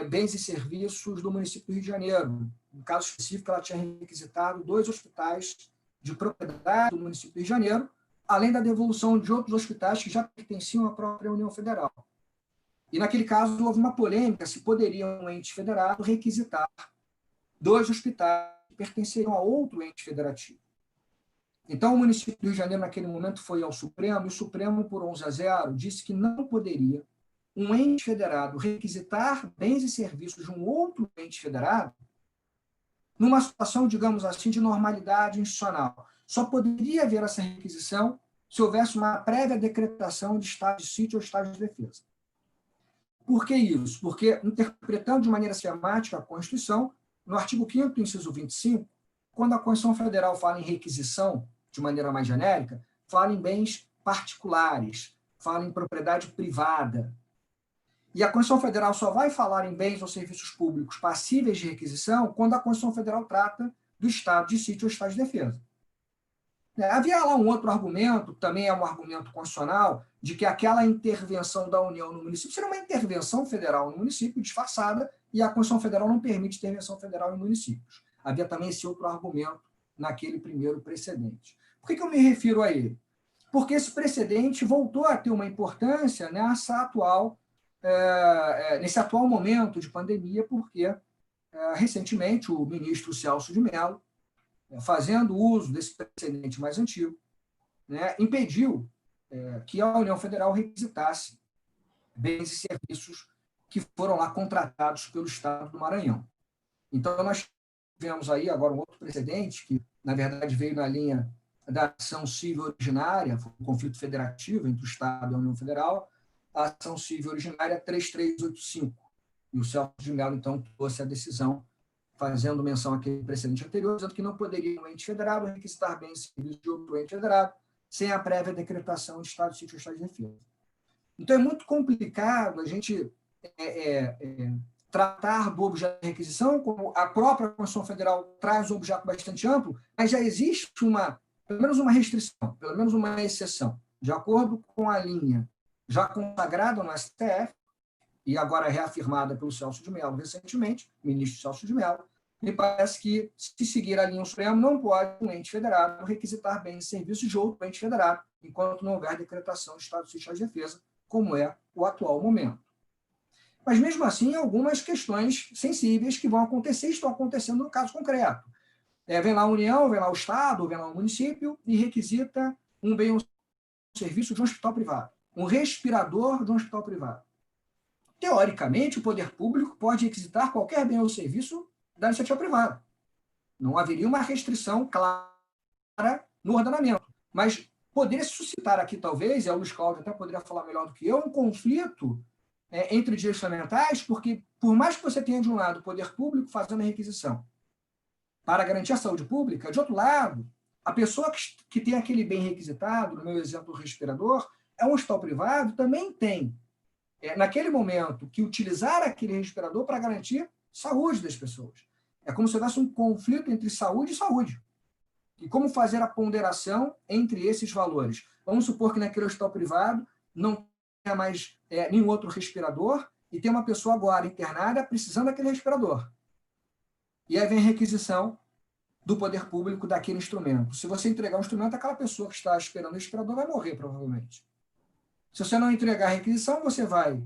bens e serviços do município do Rio de Janeiro. No caso específico, ela tinha requisitado 2 hospitais de propriedade do município do Rio de Janeiro, além da devolução de outros hospitais que já pertenciam à própria União Federal. E, naquele caso, houve uma polêmica se poderia um ente federado requisitar 2 hospitais que pertenceriam a outro ente federativo. Então, o município do Rio de Janeiro, naquele momento, foi ao Supremo, e o Supremo, por 11-0, disse que não poderia um ente federado requisitar bens e serviços de um outro ente federado numa situação, digamos assim, de normalidade institucional. Só poderia haver essa requisição se houvesse uma prévia decretação de estado de sítio ou estado de defesa. Por que isso? Porque, interpretando de maneira sistemática a Constituição, no artigo 5º, inciso 25, quando a Constituição Federal fala em requisição, de maneira mais genérica, fala em bens particulares, fala em propriedade privada. E a Constituição Federal só vai falar em bens ou serviços públicos passíveis de requisição quando a Constituição Federal trata do estado de sítio ou estado de defesa. Havia lá um outro argumento, também é um argumento constitucional, de que aquela intervenção da União no município seria uma intervenção federal no município disfarçada, e a Constituição Federal não permite intervenção federal em municípios. Havia também esse outro argumento naquele primeiro precedente. Por que eu me refiro a ele? Porque esse precedente voltou a ter uma importância nesse atual momento de pandemia, porque recentemente o ministro Celso de Mello, fazendo uso desse precedente mais antigo, impediu que a União Federal requisitasse bens e serviços que foram lá contratados pelo Estado do Maranhão. Então, nós tivemos aí agora um outro precedente, que, na verdade, veio na linha da ação civil originária, foi um conflito federativo entre o Estado e a União Federal, a ação civil originária 3385. E o Celso de Mello, então, trouxe a decisão, fazendo menção àquele precedente anterior, dizendo que não poderia um ente federado requisitar bens e serviços de outro ente federado sem a prévia decretação de estado de sítio ou estado de defesa. Então, é muito complicado a gente tratar do objeto de requisição, como a própria Constituição Federal traz um objeto bastante amplo, mas já existe pelo menos uma restrição, pelo menos uma exceção, de acordo com a linha já consagrada no STF, e agora reafirmada pelo Celso de Mello recentemente, ministro Celso de Mello, me parece que, se seguir a linha Suprema, não pode um ente federado requisitar bens e serviços de outro ente federado, enquanto não houver decretação de estado de sítio de defesa, como é o atual momento. Mas, mesmo assim, algumas questões sensíveis que vão acontecer, estão acontecendo no caso concreto. Vem lá a União, vem lá o Estado, vem lá o município e requisita um bem ou serviço de um hospital privado, um respirador de um hospital privado. Teoricamente, o poder público pode requisitar qualquer bem ou serviço da iniciativa privada. Não haveria uma restrição clara no ordenamento. Mas poderia suscitar aqui, talvez, e a Luiz Cláudio até poderia falar melhor do que eu, um conflito entre direitos fundamentais, porque, por mais que você tenha, de um lado, o poder público fazendo a requisição para garantir a saúde pública, de outro lado, a pessoa que tem aquele bem requisitado, no meu exemplo, o respirador, é um hospital privado, também tem, naquele momento, que utilizar aquele respirador para garantir saúde das pessoas. É como se houvesse um conflito entre saúde e saúde. E como fazer a ponderação entre esses valores? Vamos supor que naquele hospital privado não tenha mais nenhum outro respirador e tem uma pessoa agora internada precisando daquele respirador. E aí vem a requisição do poder público daquele instrumento. Se você entregar um instrumento, aquela pessoa que está esperando o respirador vai morrer, provavelmente. Se você não entregar a requisição, você vai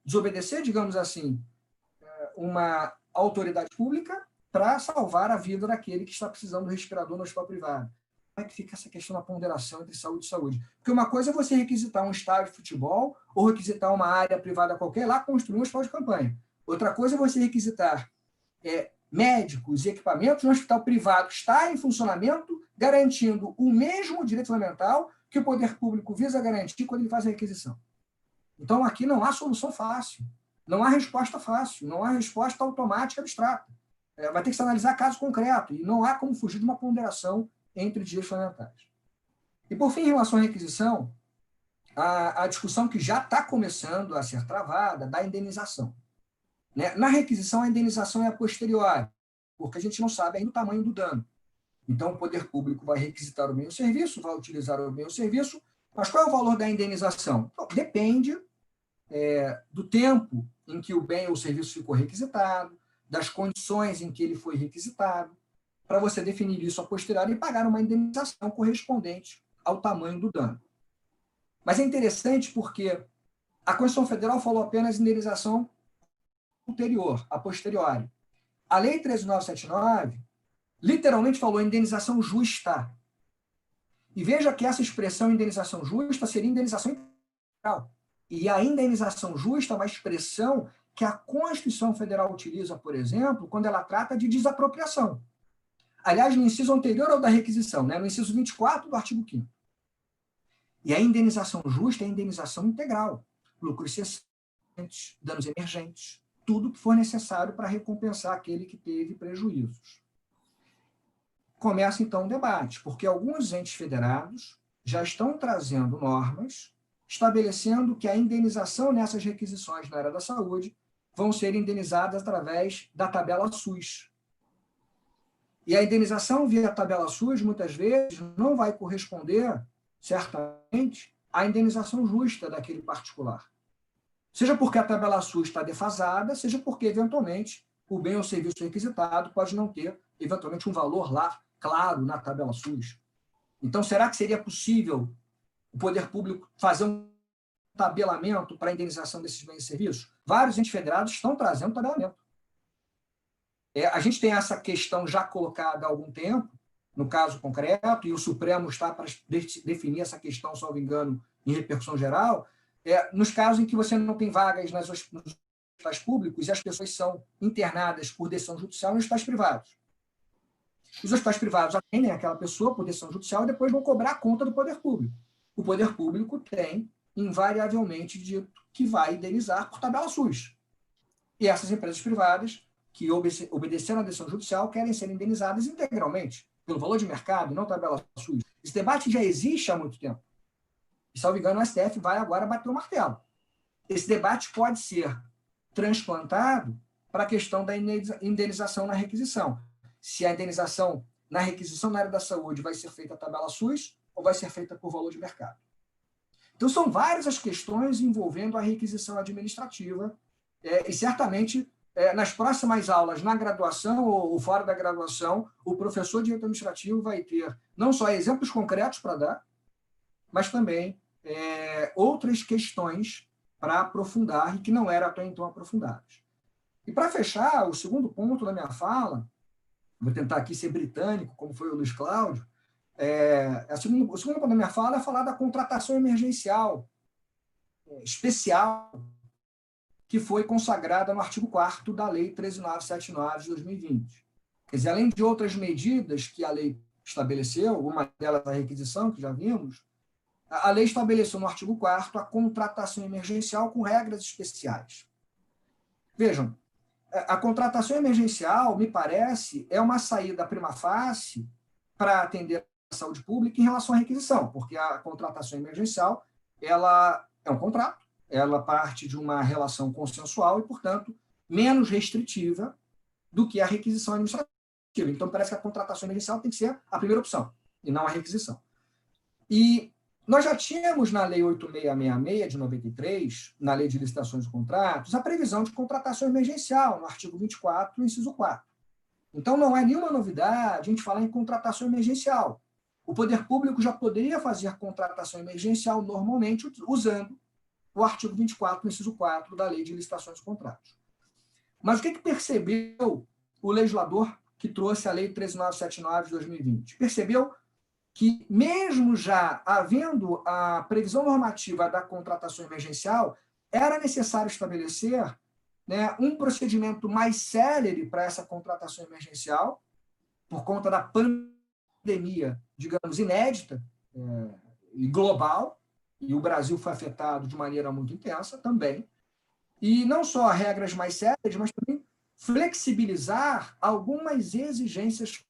desobedecer, digamos assim, uma autoridade pública para salvar a vida daquele que está precisando do respirador no hospital privado. Como é que fica essa questão da ponderação entre saúde e saúde? Porque uma coisa é você requisitar um estádio de futebol ou requisitar uma área privada qualquer, lá construir um hospital de campanha. Outra coisa é você requisitar médicos e equipamentos no hospital privado que está em funcionamento, garantindo o mesmo direito fundamental que o poder público visa garantir quando ele faz a requisição. Então, aqui não há solução fácil, não há resposta fácil, não há resposta automática abstrata. Vai ter que se analisar caso concreto, e não há como fugir de uma ponderação entre direitos fundamentais. E, por fim, em relação à requisição, a discussão que já está começando a ser travada da indenização. Na requisição, a indenização é a posteriori, porque a gente não sabe ainda o tamanho do dano. Então, o poder público vai requisitar o bem ou serviço, vai utilizar o bem ou serviço, mas qual é o valor da indenização? Então, depende do tempo em que o bem ou serviço ficou requisitado, das condições em que ele foi requisitado, para você definir isso a posteriori e pagar uma indenização correspondente ao tamanho do dano. Mas é interessante porque a Constituição Federal falou apenas indenização ulterior, a posteriori. A Lei 13.979 literalmente falou indenização justa. E veja que essa expressão indenização justa seria indenização integral. E a indenização justa é uma expressão que a Constituição Federal utiliza, por exemplo, quando ela trata de desapropriação. Aliás, no inciso anterior ao da requisição, no inciso 24 do artigo 5º. E a indenização justa é a indenização integral. Lucros cessantes, danos emergentes, tudo que for necessário para recompensar aquele que teve prejuízos. começa, então, um debate, porque alguns entes federados já estão trazendo normas estabelecendo que a indenização nessas requisições na área da saúde vão ser indenizadas através da tabela SUS. E a indenização via tabela SUS, muitas vezes, não vai corresponder, certamente, à indenização justa daquele particular. Seja porque a tabela SUS está defasada, seja porque, eventualmente, o bem ou serviço requisitado pode não ter, eventualmente, um valor lá, claro, na tabela SUS. Então, será que seria possível o poder público fazer um tabelamento para a indenização desses bens e serviços? Vários entes federados estão trazendo tabelamento. A gente tem essa questão já colocada há algum tempo, no caso concreto, e o Supremo está para definir essa questão, salvo engano, em repercussão geral, nos casos em que você não tem vagas nos hospitais públicos e as pessoas são internadas por decisão judicial em hospitais privados. Os hospitais privados atendem aquela pessoa por decisão judicial e depois vão cobrar a conta do poder público. O poder público tem, invariavelmente, dito que vai indenizar por tabela SUS. E essas empresas privadas que obedeceram à decisão judicial querem ser indenizadas integralmente, pelo valor de mercado, não tabela SUS. Esse debate já existe há muito tempo. E, salvo engano, o STF vai agora bater o martelo. Esse debate pode ser transplantado para a questão da indenização na requisição. Se a indenização na requisição na área da saúde vai ser feita a tabela SUS ou vai ser feita por valor de mercado. Então, são várias as questões envolvendo a requisição administrativa e, certamente, nas próximas aulas, na graduação ou fora da graduação, o professor de direito administrativo vai ter não só exemplos concretos para dar, mas também outras questões para aprofundar e que não eram até então aprofundadas. E, para fechar, o segundo ponto da minha fala, vou tentar aqui ser britânico, como foi o Luiz Cláudio, o segundo ponto da minha fala é falar da contratação emergencial especial que foi consagrada no artigo 4º da Lei 13.979 de 2020. Quer dizer, além de outras medidas que a lei estabeleceu, uma delas a requisição, que já vimos, a lei estabeleceu no artigo 4º a contratação emergencial com regras especiais. Vejam, a contratação emergencial, me parece, é uma saída prima facie para atender a saúde pública em relação à requisição, porque a contratação emergencial ela é um contrato, ela parte de uma relação consensual e, portanto, menos restritiva do que a requisição administrativa. Então, parece que a contratação emergencial tem que ser a primeira opção, e não a requisição. E nós já tínhamos na Lei 8666 de 93, na Lei de Licitações e Contratos, a previsão de contratação emergencial, no artigo 24, inciso 4. Então, não é nenhuma novidade a gente falar em contratação emergencial. O poder público já poderia fazer contratação emergencial normalmente usando o artigo 24, inciso 4 da Lei de Licitações e Contratos. Mas o que percebeu o legislador que trouxe a Lei 13.979 de 2020? Percebeu que, mesmo já havendo a previsão normativa da contratação emergencial, era necessário estabelecer um procedimento mais célere para essa contratação emergencial, por conta da pandemia, digamos, inédita e global, e o Brasil foi afetado de maneira muito intensa também, e não só regras mais céleres, mas também flexibilizar algumas exigências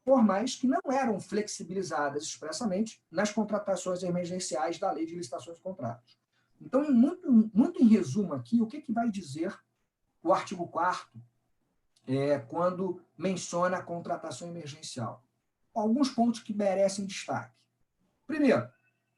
formais que não eram flexibilizadas expressamente nas contratações emergenciais da Lei de Licitações e Contratos. Então, muito em resumo aqui, o que vai dizer o artigo 4º quando menciona a contratação emergencial? Alguns pontos que merecem destaque. Primeiro,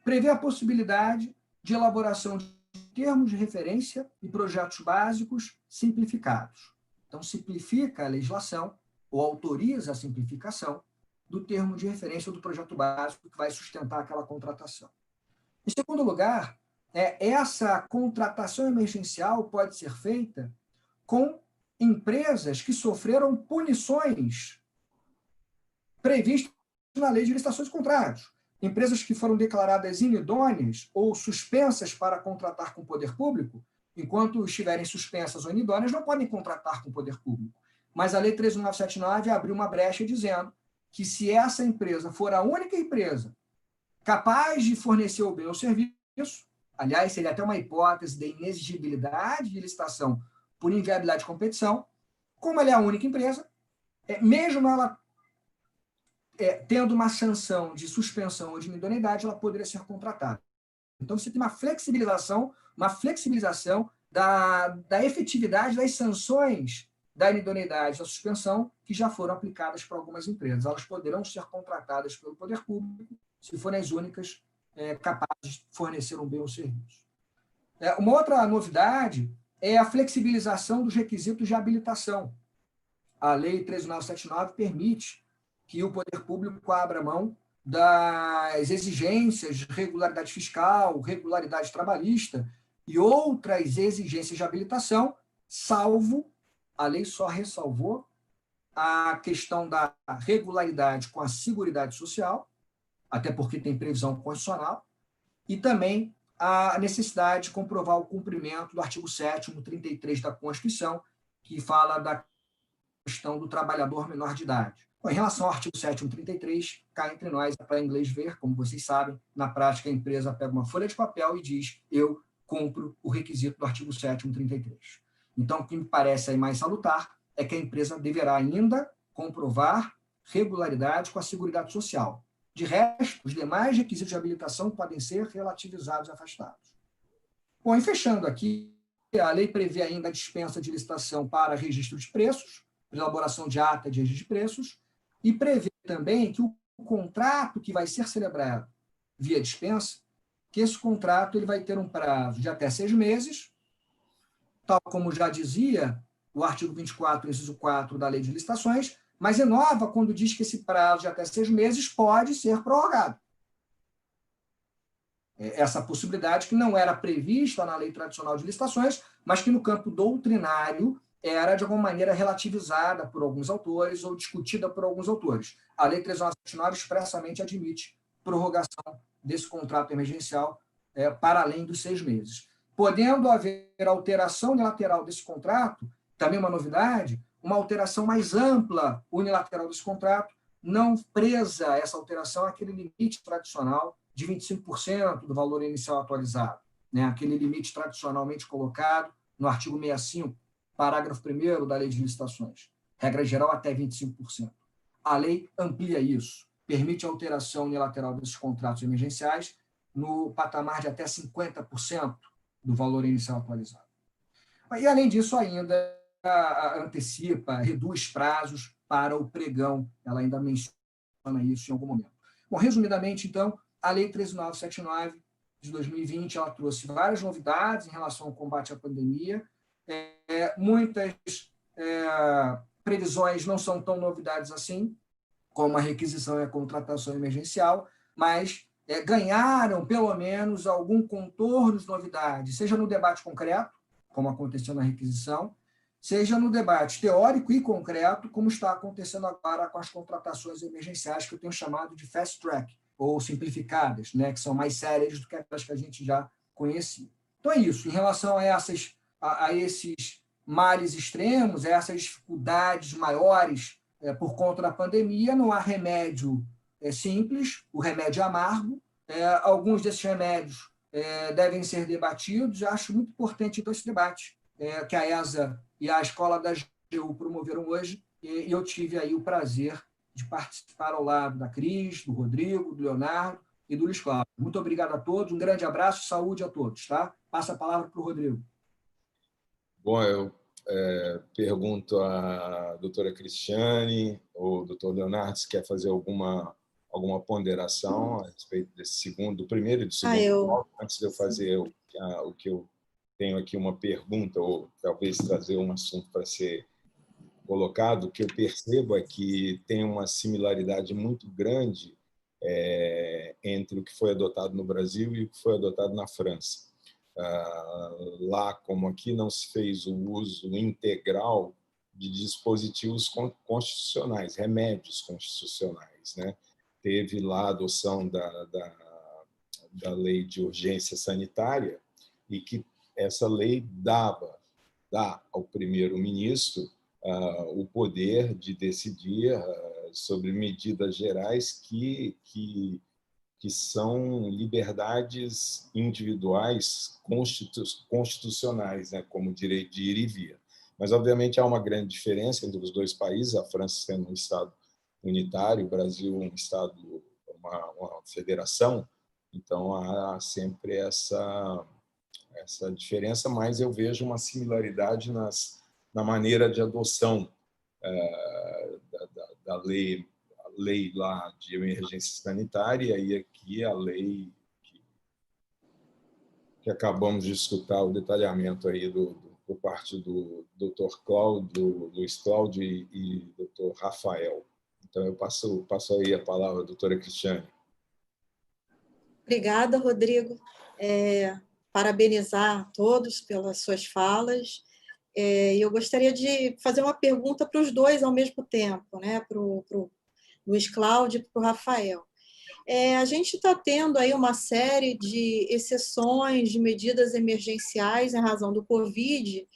prevê a possibilidade de elaboração de termos de referência e projetos básicos simplificados. Então, simplifica a legislação ou autoriza a simplificação do termo de referência ou do projeto básico que vai sustentar aquela contratação. Em segundo lugar, essa contratação emergencial pode ser feita com empresas que sofreram punições previstas na Lei de Licitações e Contratos. Empresas que foram declaradas inidôneas ou suspensas para contratar com o poder público, enquanto estiverem suspensas ou inidôneas, não podem contratar com o poder público. Mas a Lei 13.979 abriu uma brecha dizendo que, se essa empresa for a única empresa capaz de fornecer o bem ou serviço, aliás, seria até uma hipótese de inexigibilidade de licitação por inviabilidade de competição, como ela é a única empresa, mesmo ela tendo uma sanção de suspensão ou de idoneidade, ela poderia ser contratada. Então, você tem uma flexibilização da efetividade das sanções da inidoneidade, da suspensão, que já foram aplicadas por algumas empresas. Elas poderão ser contratadas pelo poder público se forem as únicas capazes de fornecer um bem ou serviço. Uma outra novidade é a flexibilização dos requisitos de habilitação. A Lei 13.979 permite que o poder público abra mão das exigências de regularidade fiscal, regularidade trabalhista e outras exigências de habilitação, salvo, a lei só ressalvou, a questão da regularidade com a Seguridade Social, até porque tem previsão constitucional, e também a necessidade de comprovar o cumprimento do artigo 7º, 33 da Constituição, que fala da questão do trabalhador menor de idade. Bom, em relação ao artigo 7º, 33, cá entre nós, é para inglês ver, como vocês sabem, na prática a empresa pega uma folha de papel e diz: eu cumpro o requisito do artigo 7º, 33. Então, o que me parece aí mais salutar é que a empresa deverá ainda comprovar regularidade com a Seguridade Social. De resto, os demais requisitos de habilitação podem ser relativizados e afastados. Bom, e fechando aqui, a lei prevê ainda a dispensa de licitação para registro de preços, elaboração de ata de registro de preços, e prevê também que o contrato que vai ser celebrado via dispensa, que esse contrato ele vai ter um prazo de até 6 meses, tal como já dizia o artigo 24, inciso 4 da Lei de Licitações, mas inova quando diz que esse prazo de até 6 meses pode ser prorrogado. Essa possibilidade que não era prevista na Lei Tradicional de Licitações, mas que no campo doutrinário era, de alguma maneira, relativizada por alguns autores ou discutida por alguns autores. A Lei 13.979 expressamente admite prorrogação desse contrato emergencial para além dos 6 meses. Podendo haver alteração unilateral desse contrato, também uma novidade, uma alteração mais ampla unilateral desse contrato, não presa essa alteração àquele limite tradicional de 25% do valor inicial atualizado, né? Aquele limite tradicionalmente colocado no artigo 65, parágrafo 1º da Lei de Licitações. Regra geral, até 25%. A lei amplia isso, permite a alteração unilateral desses contratos emergenciais no patamar de até 50% do valor inicial atualizado. E, além disso, ainda antecipa, reduz prazos para o pregão. Ela ainda menciona isso em algum momento. Bom, resumidamente, então, a Lei 13.979 de 2020, ela trouxe várias novidades em relação ao combate à pandemia. Muitas previsões não são tão novidades assim, como a requisição e a contratação emergencial, mas ganharam, pelo menos, algum contorno de novidade, seja no debate concreto, como aconteceu na requisição, seja no debate teórico e concreto, como está acontecendo agora com as contratações emergenciais, que eu tenho chamado de fast track, ou simplificadas, né, que são mais sérias do que aquelas que a gente já conhecia. Então é isso. Em relação a esses males extremos, a essas dificuldades maiores por conta da pandemia, não há remédio simples, o remédio é amargo. Alguns desses remédios devem ser debatidos. Acho muito importante então, esse debate que a ESA e a Escola da AGU promoveram hoje, e eu tive aí o prazer de participar ao lado da Cris, do Rodrigo, do Leonardo e do Luiz Cláudio. Muito obrigado a todos, um grande abraço e saúde a todos. Tá? Passa a palavra para o Rodrigo. Bom, eu pergunto à doutora Cristiane ou doutor Leonardo se quer fazer alguma ponderação a respeito do primeiro e do segundo bloco, antes de eu fazer o que eu tenho aqui, uma pergunta, ou talvez trazer um assunto para ser colocado. O que eu percebo é que tem uma similaridade muito grande entre o que foi adotado no Brasil e o que foi adotado na França. Lá, como aqui, não se fez o uso integral de dispositivos constitucionais, remédios constitucionais, né? Teve lá a adoção da lei de urgência sanitária, e que essa lei dá ao primeiro-ministro o poder de decidir sobre medidas gerais que são liberdades individuais constitucionais, né, como o direito de ir e vir. Mas, obviamente, há uma grande diferença entre os dois países, a França sendo um Estado unitário, o Brasil um Estado, uma federação, então há sempre essa diferença, mas eu vejo uma similaridade na maneira de adoção da lei, a lei lá de emergência sanitária e aqui a lei que acabamos de escutar o detalhamento aí por parte do Dr. Cláudio, Luiz Cláudio e Dr. Rafael. Então, eu passo aí a palavra à doutora Cristiane. Obrigada, Rodrigo. Parabenizar a todos pelas suas falas. Eu gostaria de fazer uma pergunta para os dois ao mesmo tempo, né? Para o Luiz Cláudio e para o Rafael. A gente está tendo aí uma série de exceções de medidas emergenciais em razão do Covid,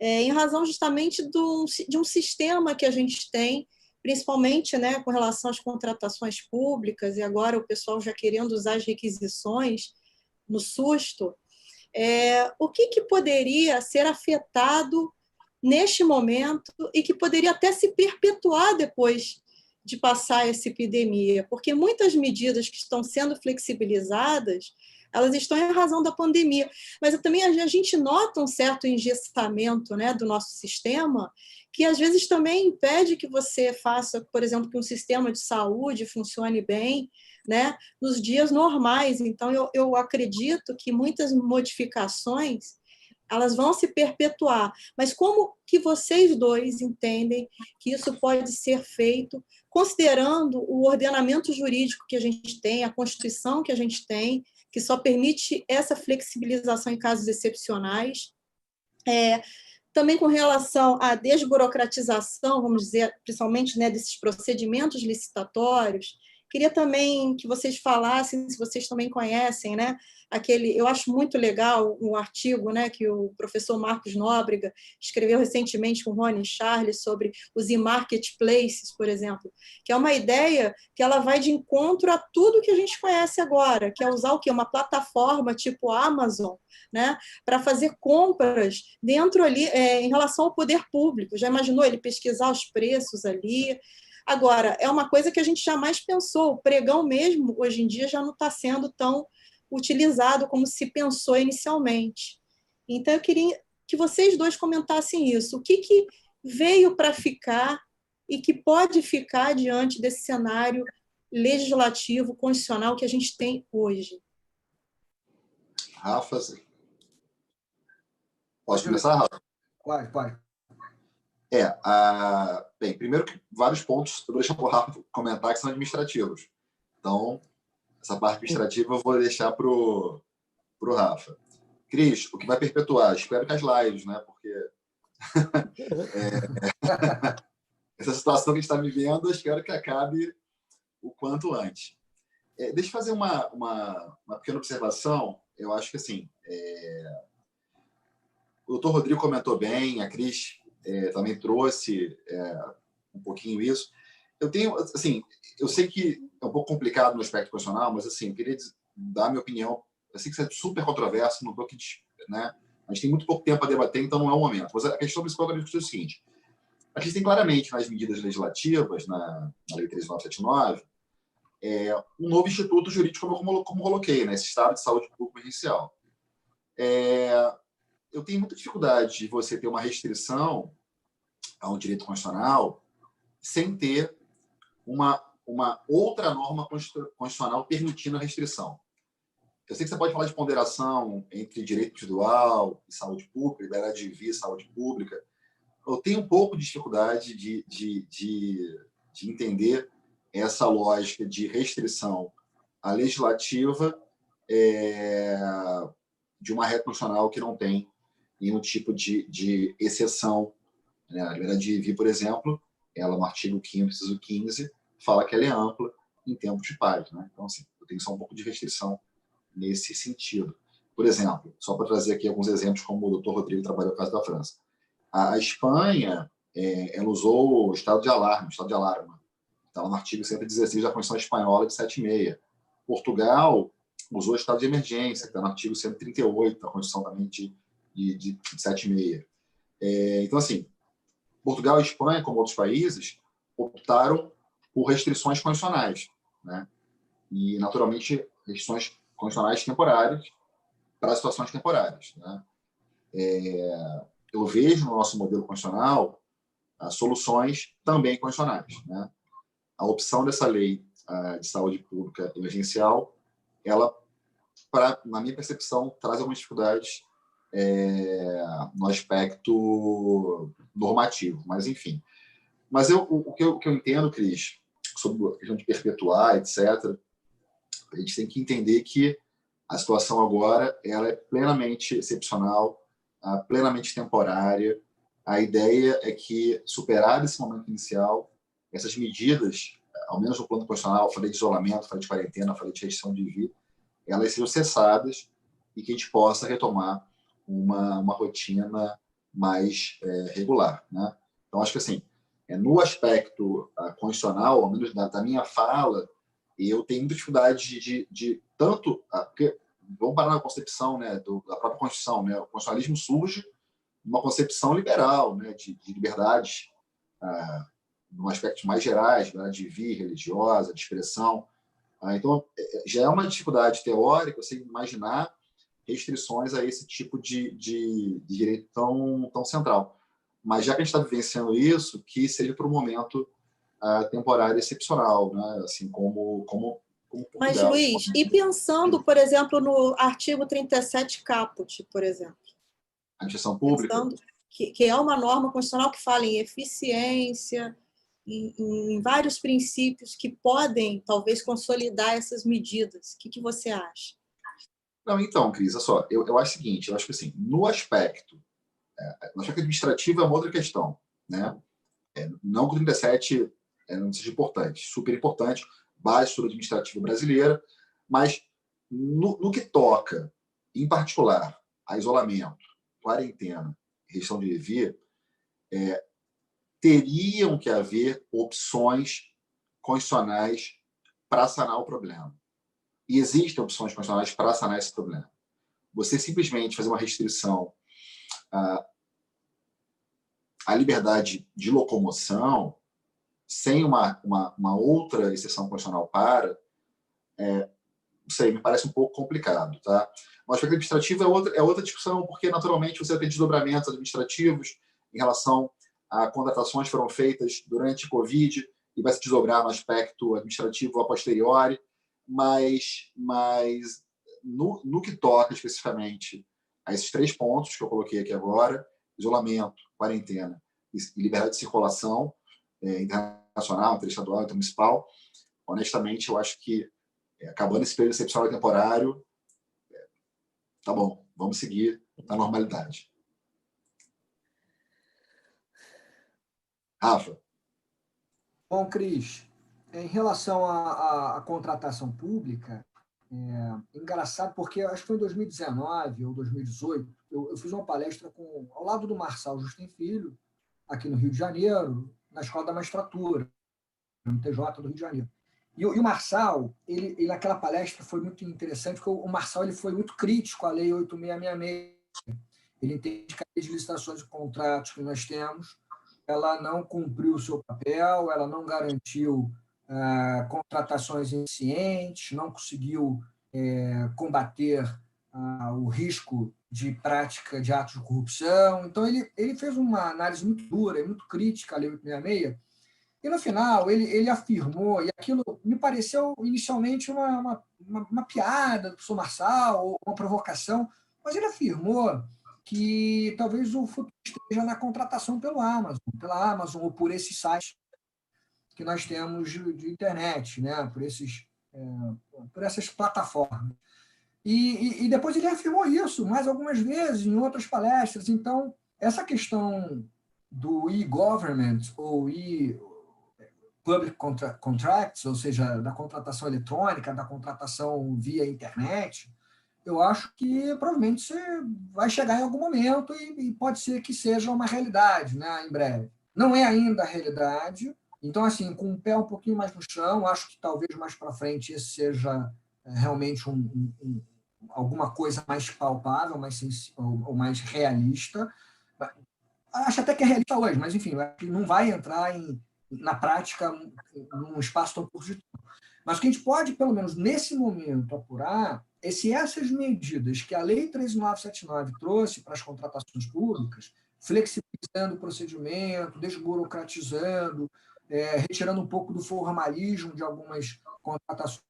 em razão justamente de um sistema que a gente tem, principalmente, né, com relação às contratações públicas, e agora o pessoal já querendo usar as requisições no susto. O que poderia ser afetado neste momento e que poderia até se perpetuar depois de passar essa epidemia? Porque muitas medidas que estão sendo flexibilizadas, elas estão em razão da pandemia, mas também a gente nota um certo engessamento, né, do nosso sistema, que às vezes também impede que você faça, por exemplo, que um sistema de saúde funcione bem, né, nos dias normais. Então, eu acredito que muitas modificações elas vão se perpetuar. Mas como que vocês dois entendem que isso pode ser feito, considerando o ordenamento jurídico que a gente tem, a Constituição que a gente tem, que só permite essa flexibilização em casos excepcionais, também com relação à desburocratização, vamos dizer, principalmente, né, desses procedimentos licitatórios. Queria também que vocês falassem, se vocês também conhecem, né, eu acho muito legal um artigo, né, que o professor Marcos Nóbrega escreveu recentemente com o Rony Charles sobre os e-marketplaces, por exemplo, que é uma ideia que ela vai de encontro a tudo que a gente conhece agora, que é usar o quê? Uma plataforma tipo Amazon, né, para fazer compras dentro ali, em relação ao poder público. Já imaginou ele pesquisar os preços ali? Agora, é uma coisa que a gente jamais pensou. O pregão mesmo, hoje em dia, já não está sendo tão utilizado como se pensou inicialmente. Então, eu queria que vocês dois comentassem isso. O que veio para ficar e que pode ficar diante desse cenário legislativo, constitucional que a gente tem hoje? Rafa, posso começar, Rafa? Pode. Bem, primeiro que vários pontos, eu vou deixar para o Rafa comentar, que são administrativos. Então, essa parte administrativa eu vou deixar para o Rafa. Cris, o que vai perpetuar? Espero que as lives, né? Porque essa situação que a gente está vivendo, eu espero que acabe o quanto antes. Deixa eu fazer uma pequena observação. Eu acho que, assim, o doutor Rodrigo comentou bem, a Cris também trouxe um pouquinho isso. Eu tenho, assim, eu sei que é um pouco complicado no aspecto profissional, mas, assim, eu queria dar a minha opinião. Eu sei que isso é super controverso, não estou aqui, né? A gente tem muito pouco tempo para debater, então não é o momento. Mas a questão principal é o seguinte: a gente tem claramente nas medidas legislativas, na Lei 13.979, um novo instituto jurídico, como coloquei, né? Esse Estado de Saúde Pública Emergencial. Eu tenho muita dificuldade de você ter uma restrição a um direito constitucional sem ter uma outra norma constitucional permitindo a restrição. Eu sei que você pode falar de ponderação entre direito individual e saúde pública, liberdade de vida e saúde pública. Eu tenho um pouco de dificuldade de entender essa lógica de restrição à legislativa de uma regra constitucional que não tem nenhum tipo de exceção. Né? A liberdade de vir, por exemplo, ela no artigo 5º, inciso 15, fala que ela é ampla em tempos de paz. Né? Então, assim, eu tenho só um pouco de restrição nesse sentido. Por exemplo, só para trazer aqui alguns exemplos, como o doutor Rodrigo trabalhou no caso da França. A Espanha, ela usou o estado de alarme. Está no artigo 116 da Constituição Espanhola de 76. Portugal usou o estado de emergência, que está no artigo 138 da Constituição também de 76. Então, assim, Portugal e Espanha, como outros países, optaram por restrições constitucionais, né? E, naturalmente, restrições constitucionais temporárias para situações temporárias, né? Eu vejo no nosso modelo constitucional soluções também constitucionais, né? A opção dessa lei de saúde pública emergencial, ela, na minha percepção, traz algumas dificuldades no aspecto normativo, mas enfim. Mas o que eu entendo, Cris, sobre a questão de perpetuar, etc., a gente tem que entender que a situação agora ela é plenamente excepcional, plenamente temporária. A ideia é que, superado esse momento inicial, essas medidas, ao menos no plano constitucional, falei de isolamento, falei de quarentena, falei de restrição de vida, elas sejam cessadas e que a gente possa retomar uma rotina mais regular, né? Então, acho que, assim, no aspecto constitucional, ao menos da minha fala, eu tenho muita dificuldade de tanto... Porque, vamos parar na concepção, né, da própria Constituição, né? O constitucionalismo surge numa concepção liberal, né, de liberdades, em aspectos mais gerais, liberdade de vir, religiosa, de expressão. Então, já é uma dificuldade teórica você imaginar restrições a esse tipo de direito tão central. Mas já que a gente está vivenciando isso, que seja para um momento temporário excepcional, né? Assim como Mas, Portugal. Luiz, e pensando, por exemplo, no artigo 37 caput, por exemplo? A administração pública. Pensando que é uma norma constitucional que fala em eficiência, em vários princípios que podem, talvez, consolidar essas medidas. O que você acha? Não, então, Cris, olha só, eu acho o seguinte, eu acho que assim, no aspecto administrativo é uma outra questão, né? Não que o 37 não seja importante, super importante, base estrutura administrativa brasileira, mas no que toca, em particular, a isolamento, quarentena, restrição de vir, teriam que haver opções constitucionais para sanar o problema. E existem opções constitucionais para sanar esse problema. Você simplesmente fazer uma restrição à liberdade de locomoção, sem uma outra exceção constitucional não sei, me parece um pouco complicado. Tá? O aspecto administrativo é outra discussão, porque, naturalmente, você tem desdobramentos administrativos em relação a contratações que foram feitas durante a Covid e vai se desdobrar no aspecto administrativo a posteriori, mas no que toca especificamente a esses 3 pontos que eu coloquei aqui agora, isolamento, quarentena e liberdade de circulação internacional, interestadual, intermunicipal, honestamente, eu acho que, acabando esse período excepcional e temporário, tá bom, vamos seguir na normalidade. Rafa. Bom, Cris, em relação à contratação pública, engraçado porque acho que foi em 2019 ou 2018, eu fiz uma palestra ao lado do Marçal Justin Filho, aqui no Rio de Janeiro, na Escola da Magistratura, no TJ do Rio de Janeiro. E o Marçal, ele naquela palestra foi muito interessante, porque o Marçal ele foi muito crítico à Lei 8666. Ele entende que a lei de licitações e contratos que nós temos, ela não cumpriu o seu papel, ela não garantiu contratações eficientes, não conseguiu combater o risco de prática de atos de corrupção. Então, ele fez uma análise muito dura e muito crítica à Lei 866, e, no final, ele afirmou, e aquilo me pareceu inicialmente uma piada do professor Marçal, ou uma provocação, mas ele afirmou que talvez o futuro esteja na contratação pela Amazon ou por esses sites que nós temos de internet, né? por essas plataformas. E depois ele afirmou isso mais algumas vezes em outras palestras. Então, essa questão do e-government ou public contracts, ou seja, da contratação eletrônica, da contratação via internet, eu acho que provavelmente você vai chegar em algum momento e pode ser que seja uma realidade, né, em breve. Não é ainda a realidade, então, assim, com o pé um pouquinho mais no chão, acho que talvez mais para frente esse seja realmente alguma coisa mais palpável, ou mais realista. Acho até que é realista hoje, mas, enfim, acho que não vai entrar em na prática, num espaço tão curto de tempo. Mas o que a gente pode, pelo menos nesse momento, apurar é se essas medidas que a Lei 13.979 trouxe para as contratações públicas, flexibilizando o procedimento, desburocratizando, retirando um pouco do formalismo de algumas contratações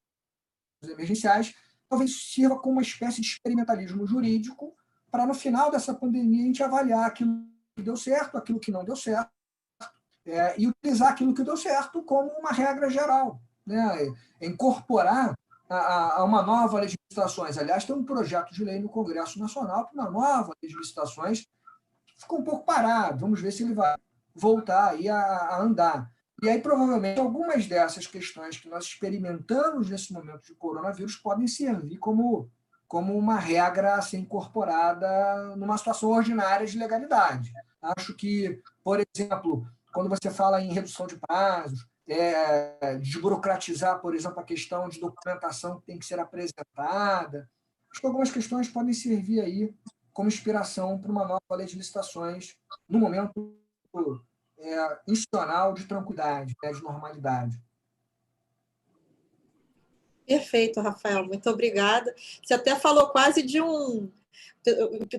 emergenciais, talvez sirva como uma espécie de experimentalismo jurídico para, no final dessa pandemia, a gente avaliar aquilo que deu certo, aquilo que não deu certo, e utilizar aquilo que deu certo como uma regra geral, né? Incorporar a uma nova lei de licitações. Aliás, tem um projeto de lei no Congresso Nacional para uma nova lei de licitações, ficou um pouco parado, vamos ver se ele vai voltar aí a andar. E aí, provavelmente, algumas dessas questões que nós experimentamos nesse momento de coronavírus podem servir como uma regra a ser incorporada numa situação ordinária de legalidade. Acho que, por exemplo, quando você fala em redução de prazos, desburocratizar, por exemplo, a questão de documentação que tem que ser apresentada, acho que algumas questões podem servir aí como inspiração para uma nova lei de licitações no momento institucional de tranquilidade, de normalidade. Perfeito, Rafael, muito obrigada. Você até falou quase de um...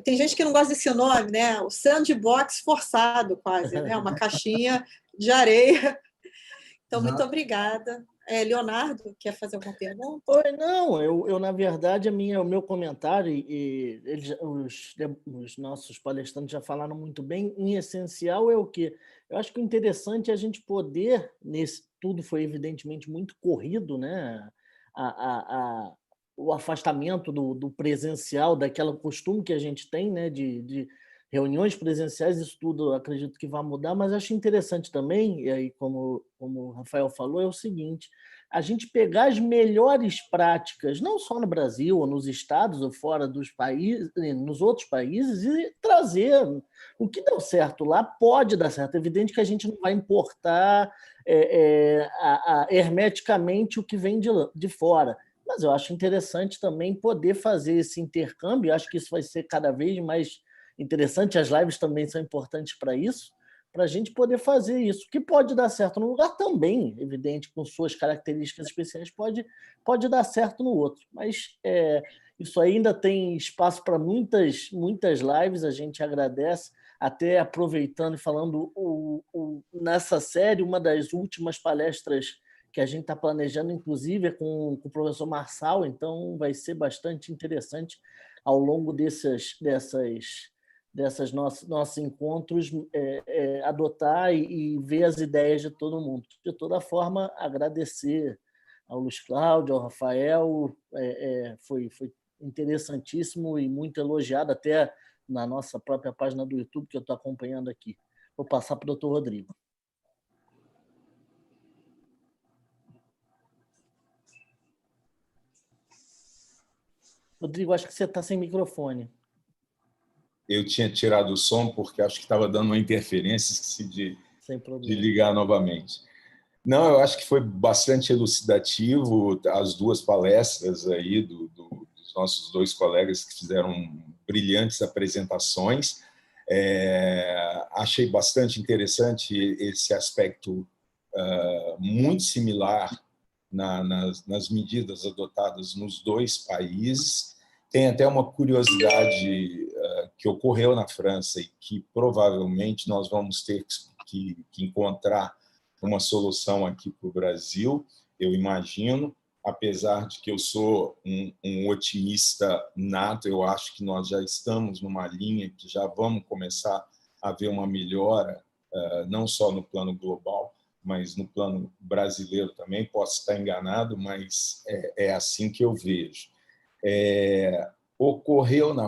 Tem gente que não gosta desse nome, né? O sandbox forçado, quase, né? Uma caixinha de areia. Então, muito obrigada. Leonardo, quer fazer alguma pergunta? Oi, não, eu na verdade, o meu comentário, e os nossos palestrantes já falaram muito bem, em essencial é o quê? Eu acho que o interessante é a gente poder, tudo foi evidentemente muito corrido, né? O afastamento do presencial, daquele costume que a gente tem, né? De reuniões presenciais, isso tudo acredito que vai mudar, mas acho interessante também, e aí como o Rafael falou, é o seguinte: a gente pegar as melhores práticas, não só no Brasil, ou nos estados, ou fora dos países, nos outros países, e trazer o que deu certo lá, pode dar certo. É evidente que a gente não vai importar hermeticamente o que vem de fora, mas eu acho interessante também poder fazer esse intercâmbio. Acho que isso vai ser cada vez mais interessante, as lives também são importantes para isso, para a gente poder fazer isso, que pode dar certo num lugar também, evidente, com suas características especiais, pode dar certo no outro. Mas isso ainda tem espaço para muitas lives, a gente agradece, até aproveitando e falando nessa série, uma das últimas palestras que a gente está planejando, inclusive, é com o professor Marçal, então vai ser bastante interessante ao longo desses nossos encontros, adotar e ver as ideias de todo mundo. De toda forma, agradecer ao Luiz Cláudio, ao Rafael, foi interessantíssimo e muito elogiado, até na nossa própria página do YouTube, que eu estou acompanhando aqui. Vou passar para o doutor Rodrigo. Rodrigo, acho que você está sem microfone. Eu tinha tirado o som porque acho que estava dando uma interferência, esqueci de ligar novamente. Não, eu acho que foi bastante elucidativo as duas palestras aí dos nossos dois colegas que fizeram brilhantes apresentações. Achei bastante interessante esse aspecto muito similar nas medidas adotadas nos dois países. Tem até uma curiosidade que ocorreu na França e que provavelmente nós vamos ter que encontrar uma solução aqui para o Brasil, eu imagino, apesar de que eu sou um otimista nato, eu acho que nós já estamos numa linha que já vamos começar a ver uma melhora, não só no plano global, mas no plano brasileiro também. Posso estar enganado, mas é assim que eu vejo. Ocorreram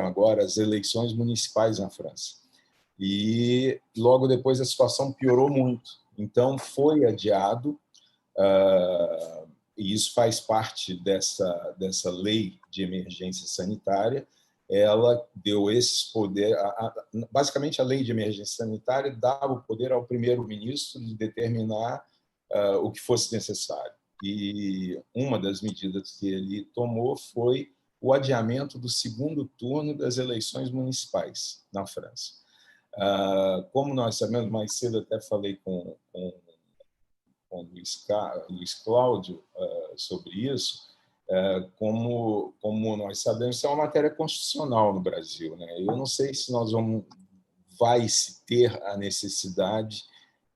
agora as eleições municipais na França. E logo depois a situação piorou muito. Então foi adiado, e isso faz parte dessa lei de emergência sanitária. Ela deu esses poderes. Basicamente, a lei de emergência sanitária dava o poder ao primeiro-ministro de determinar o que fosse necessário. E uma das medidas que ele tomou foi o adiamento do segundo turno das eleições municipais na França. Como nós sabemos, mais cedo até falei com o Luiz Cláudio sobre isso, como nós sabemos, isso é uma matéria constitucional no Brasil, né? Eu não sei se vai se ter a necessidade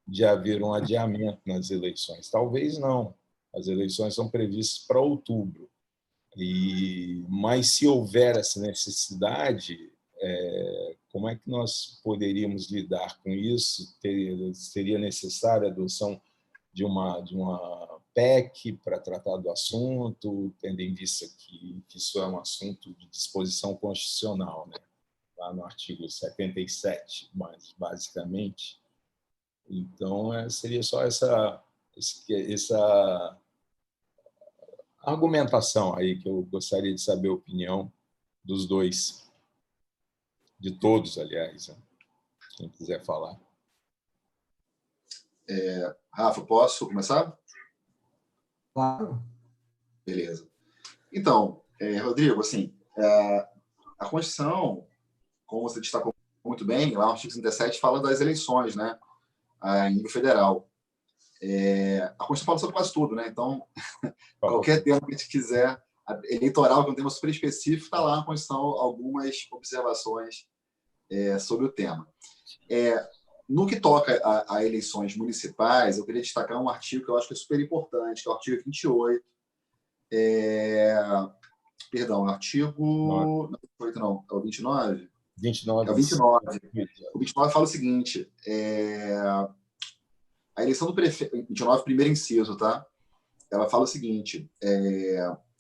de haver um adiamento nas eleições. Talvez não. As eleições são previstas para outubro. Mas se houver essa necessidade, como é que nós poderíamos lidar com isso? Seria necessária a adoção de uma PEC para tratar do assunto, tendo em vista que isso é um assunto de disposição constitucional, né? Lá no artigo 77, basicamente. Então, seria só essa argumentação aí que eu gostaria de saber a opinião dos dois, de todos, aliás, né? Quem quiser falar. Rafa, posso começar? Claro. Beleza. Então, Rodrigo, assim, a Constituição, como você destacou muito bem, lá no artigo 37 fala das eleições, né, em nível federal. A Constituição fala sobre quase tudo, né? Então, qualquer tema que a gente quiser, eleitoral, que é um tema super específico, está lá na Constituição algumas observações sobre o tema. No que toca a eleições municipais, eu queria destacar um artigo que eu acho que é super importante, que é o artigo 28. Perdão, artigo... Não, é o 29? 29. É o 29. O 29 fala o seguinte, a eleição do prefeito... 29, primeiro inciso, tá? Ela fala o seguinte,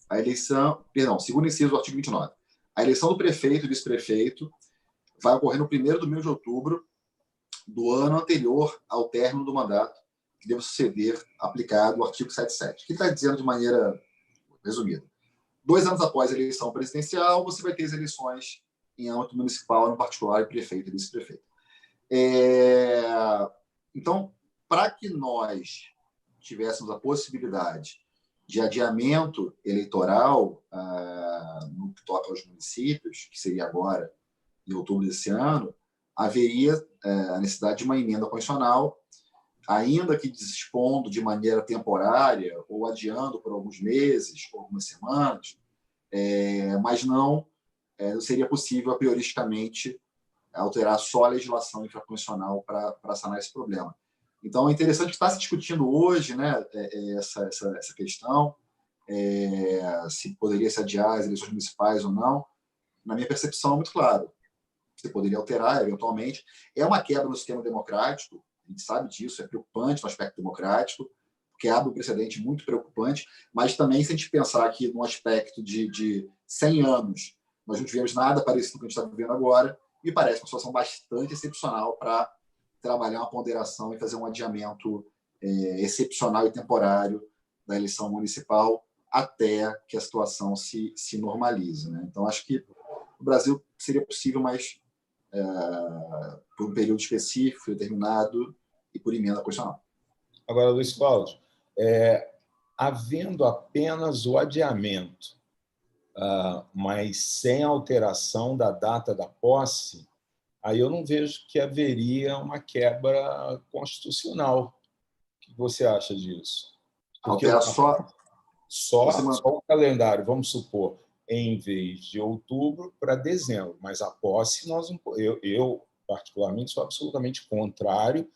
a eleição... Perdão, segundo inciso do artigo 29. A eleição do prefeito e vice-prefeito vai ocorrer no primeiro domingo de outubro do ano anterior ao término do mandato que deve suceder aplicado o artigo 77. O que está dizendo de maneira resumida? 2 anos após a eleição presidencial, você vai ter as eleições em âmbito municipal, no particular, de prefeito e vice-prefeito. Então, para que nós tivéssemos a possibilidade de adiamento eleitoral no que toca aos municípios, que seria agora, em outubro desse ano, haveria a necessidade de uma emenda constitucional, ainda que dispondo de maneira temporária ou adiando por alguns meses, por algumas semanas, mas não seria possível, a prioristicamente, alterar só a legislação infraconstitucional para sanar esse problema. Então, é interessante que está se discutindo hoje, né, essa questão, se poderia se adiar as eleições municipais ou não. Na minha percepção, é muito claro. Você poderia alterar, eventualmente. É uma quebra no sistema democrático, a gente sabe disso, é preocupante no aspecto democrático, porque abre um precedente muito preocupante, mas também, se a gente pensar aqui no aspecto de 100 anos, nós não tivemos nada parecido com o que a gente está vivendo agora, me parece uma situação bastante excepcional para trabalhar uma ponderação e fazer um adiamento excepcional e temporário da eleição municipal até que a situação se normalize, né? Então, acho que no Brasil seria possível, mas por um período específico, determinado, e por emenda constitucional. Agora, Luiz Cláudio, havendo apenas o adiamento, mas sem alteração da data da posse, aí eu não vejo que haveria uma quebra constitucional. O que você acha disso? Porque alterar só o calendário, vamos supor, em vez de outubro para dezembro, mas a posse, eu particularmente sou absolutamente contrário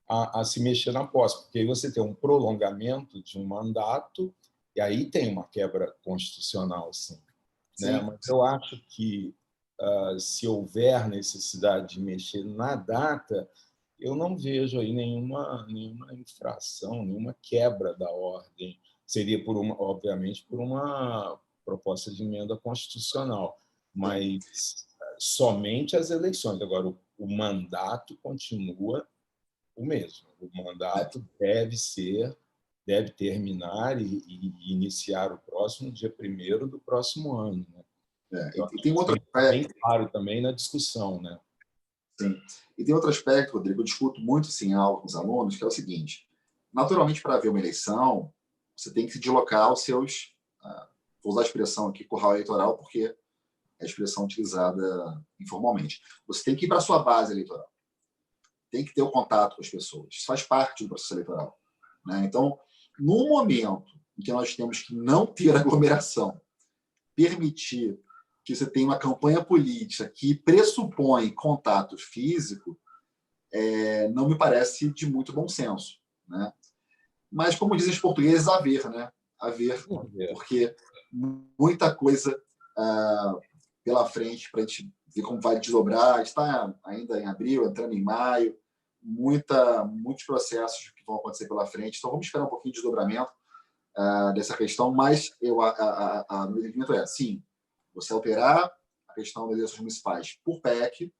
a se mexer na posse, porque aí você tem um prolongamento de um mandato e aí tem uma quebra constitucional, sim. Né? Mas eu acho que se houver necessidade de mexer na data, eu não vejo aí nenhuma infração, nenhuma quebra da ordem. Seria, obviamente, por uma proposta de emenda constitucional, mas somente as eleições. Agora, o mandato continua o mesmo. O mandato deve terminar e iniciar o próximo dia 1º do próximo ano. Né? E tem outro aspecto bem claro também na discussão, né? Sim. E tem outro aspecto, Rodrigo, eu discuto muito assim, com os alunos, que é o seguinte: naturalmente, para haver uma eleição, você tem que se deslocar aos seus... vou usar a expressão aqui, curral eleitoral, porque é a expressão utilizada informalmente. Você tem que ir para a sua base eleitoral. tem que ter o contato com as pessoas. Isso faz parte do processo eleitoral, né? Então, no momento em que nós temos que não ter aglomeração, permitir que você tenha uma campanha política que pressupõe contato físico, não me parece de muito bom senso, né? Mas, como dizem os portugueses, a ver, né? A ver, porque muita coisa pela frente para a gente ver como vai desdobrar. A gente está ainda em abril, entrando em maio, muitos processos que vão acontecer pela frente. Então, vamos esperar um pouquinho de desdobramento dessa questão, mas meu entendimento sim, você alterar a questão das eleições municipais por PEC,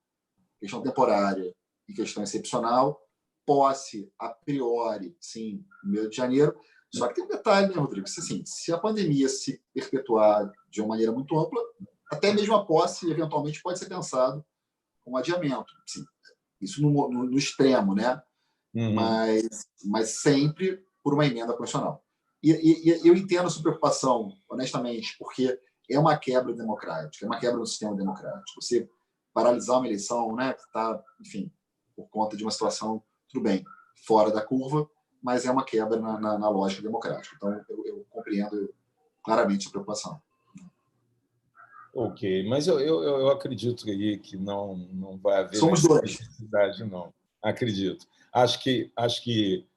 questão temporária e questão excepcional, posse, a priori, sim, no meio de janeiro. Só que tem um detalhe, né, Rodrigo? Assim, se a pandemia se perpetuar de uma maneira muito ampla, até mesmo a posse, eventualmente, pode ser pensado como adiamento. Sim, isso no extremo, né? Mas sempre por uma emenda constitucional. E eu entendo a sua preocupação, honestamente, porque é uma quebra democrática, é uma quebra do sistema democrático. Você paralisar uma eleição, né, que está, enfim, por conta de uma situação, tudo bem, fora da curva, mas é uma quebra na lógica democrática. Então, eu compreendo claramente a preocupação. Ok, mas eu acredito aí que não vai haver Somos dois. necessidade, não. Acredito. Acho que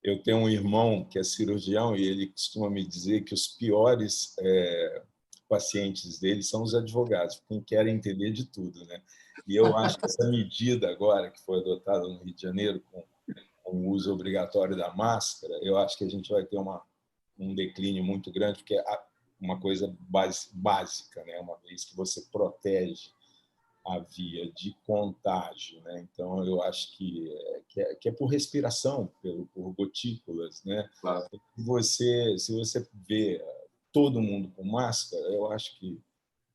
eu tenho um irmão que é cirurgião e ele costuma me dizer que os piores pacientes dele são os advogados, quem querem entender de tudo, né? E eu acho que essa medida agora que foi adotada no Rio de Janeiro com o uso obrigatório da máscara, eu acho que a gente vai ter um declínio muito grande, porque é uma coisa básica, né? Uma vez que você protege a via de contágio, né? Então eu acho que é por respiração, por gotículas, né? Claro. Se você vê todo mundo com máscara, eu acho que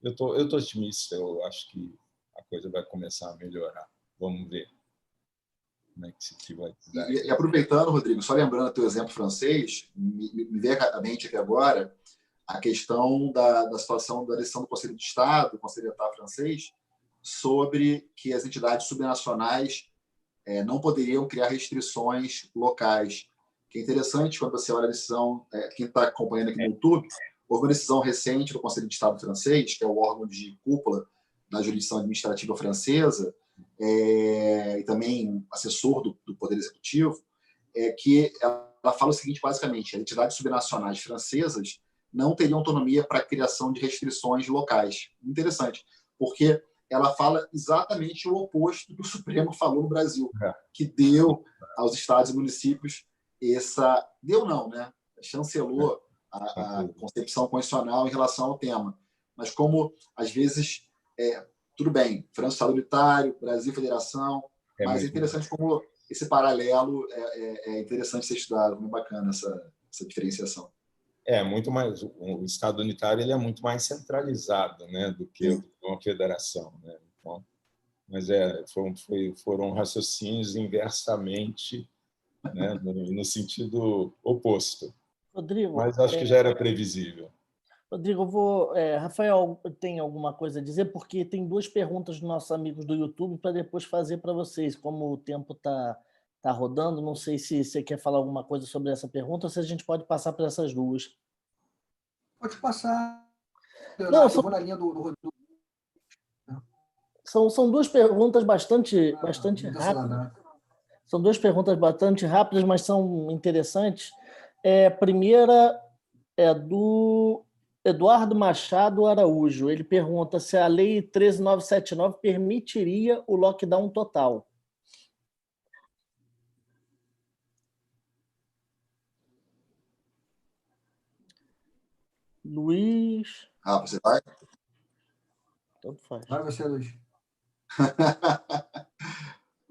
eu tô otimista, eu acho que a coisa vai começar a melhorar. Vamos ver como é que vai dar. E aproveitando, Rodrigo, só lembrando o teu exemplo francês, me veio à mente aqui agora a questão da situação da eleição do Conselho de Estado, do Conselho de Estado francês, sobre que as entidades subnacionais não poderiam criar restrições locais. Que é interessante quando você olha a decisão, quem está acompanhando aqui no YouTube, houve uma decisão recente do Conselho de Estado francês, que é o órgão de cúpula da jurisdição administrativa francesa, e também assessor do Poder Executivo, que ela fala o seguinte, basicamente, as entidades subnacionais francesas não teriam autonomia para a criação de restrições locais. Interessante, porque ela fala exatamente o oposto do que o Supremo falou no Brasil, que deu aos estados e municípios deu não, né? Chancelou a concepção constitucional em relação ao tema. Mas como, às vezes, tudo bem, França Estado Unitário, Brasil Federação, mas é interessante como esse paralelo é interessante ser estudado, muito bacana essa diferenciação. Muito mais, o Estado unitário ele é muito mais centralizado, né, do que uma federação, né? Então, mas foram raciocínios inversamente, né, no sentido oposto. Rodrigo, mas acho que já era previsível. Rodrigo, Rafael tem alguma coisa a dizer? Porque tem duas perguntas dos nossos amigos do YouTube para depois fazer para vocês. Como o tempo está rodando, não sei se você quer falar alguma coisa sobre essa pergunta ou se a gente pode passar para essas duas. Pode passar. Não, eu vou na linha do Rodrigo. São duas perguntas bastante rápidas. São duas perguntas bastante rápidas, mas são interessantes. A primeira é do Eduardo Machado Araújo. Ele pergunta se a Lei 13.979 permitiria o lockdown total. Luiz... Você vai? Tanto faz. Vai você, Luiz.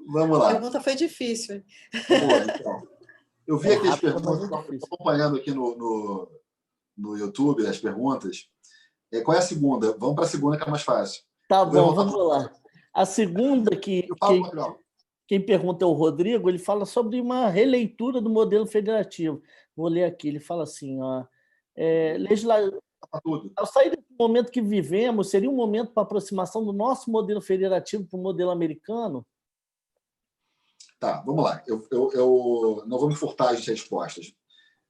Vamos lá. A pergunta foi difícil. Então. Eu vi aqui as perguntas, estou acompanhando aqui no YouTube as perguntas. Qual é a segunda? Vamos para a segunda, que é mais fácil. Tá bom, vamos lá. A segunda quem pergunta é o Rodrigo, ele fala sobre uma releitura do modelo federativo. Vou ler aqui, ele fala assim, ao sair desse momento que vivemos, seria um momento para aproximação do nosso modelo federativo para o modelo americano? Tá, vamos lá. Eu não vou me furtar as respostas.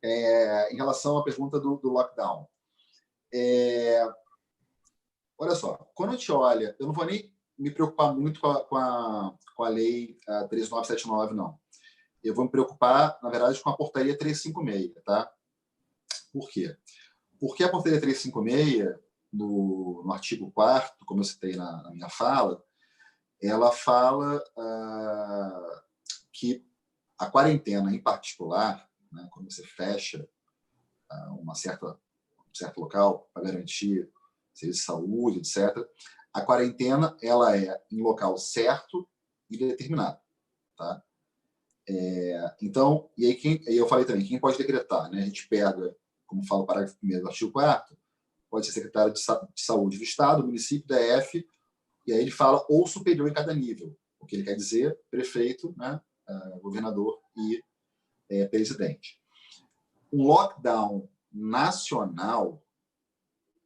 Em relação à pergunta do lockdown. Olha só, quando a gente olha, eu não vou nem me preocupar muito com a lei 13979, não. Eu vou me preocupar, na verdade, com a portaria 356, tá? Por quê? Porque a portaria 356, no artigo 4º, como eu citei na minha fala, ela fala que a quarentena, em particular, né, quando você fecha um certo local para garantir serviço de saúde, etc., a quarentena ela é em local certo e determinado. Tá? Então, e aí eu falei também, quem pode decretar? Né? A gente pega, como fala o parágrafo 1º do artigo 4º, pode ser secretário de saúde do Estado, município, DF, e aí ele fala ou superior em cada nível. O que ele quer dizer? Prefeito, né? Governador e presidente. Um lockdown nacional,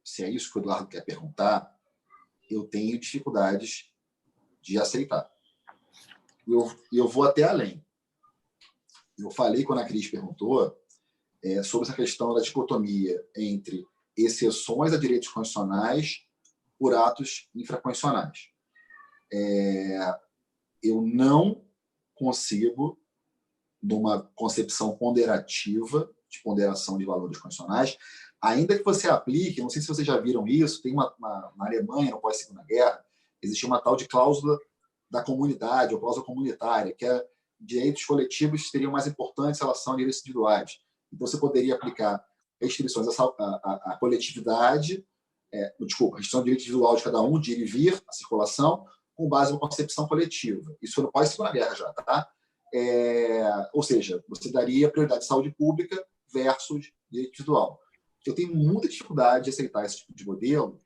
se é isso que o Eduardo quer perguntar, eu tenho dificuldades de aceitar. Eu vou até além. Eu falei, quando a Cris perguntou, sobre essa questão da dicotomia entre exceções a direitos constitucionais por atos infraconstitucionais. Eu não consigo, numa concepção ponderativa, de ponderação de valores constitucionais, ainda que você aplique, não sei se vocês já viram isso, tem na Alemanha, no pós-Segunda Guerra, existia uma tal de cláusula da comunidade, ou cláusula comunitária, que é direitos coletivos seriam mais importantes em relação a direitos individuais. Então, você poderia aplicar restrições à coletividade, restrição do direito individual de cada um, de ir e vir, a circulação, com base numa concepção coletiva. Isso foi no pós-Segunda Guerra já, tá? Ou seja, você daria prioridade de saúde pública versus direito individual. Eu tenho muita dificuldade de aceitar esse tipo de modelo,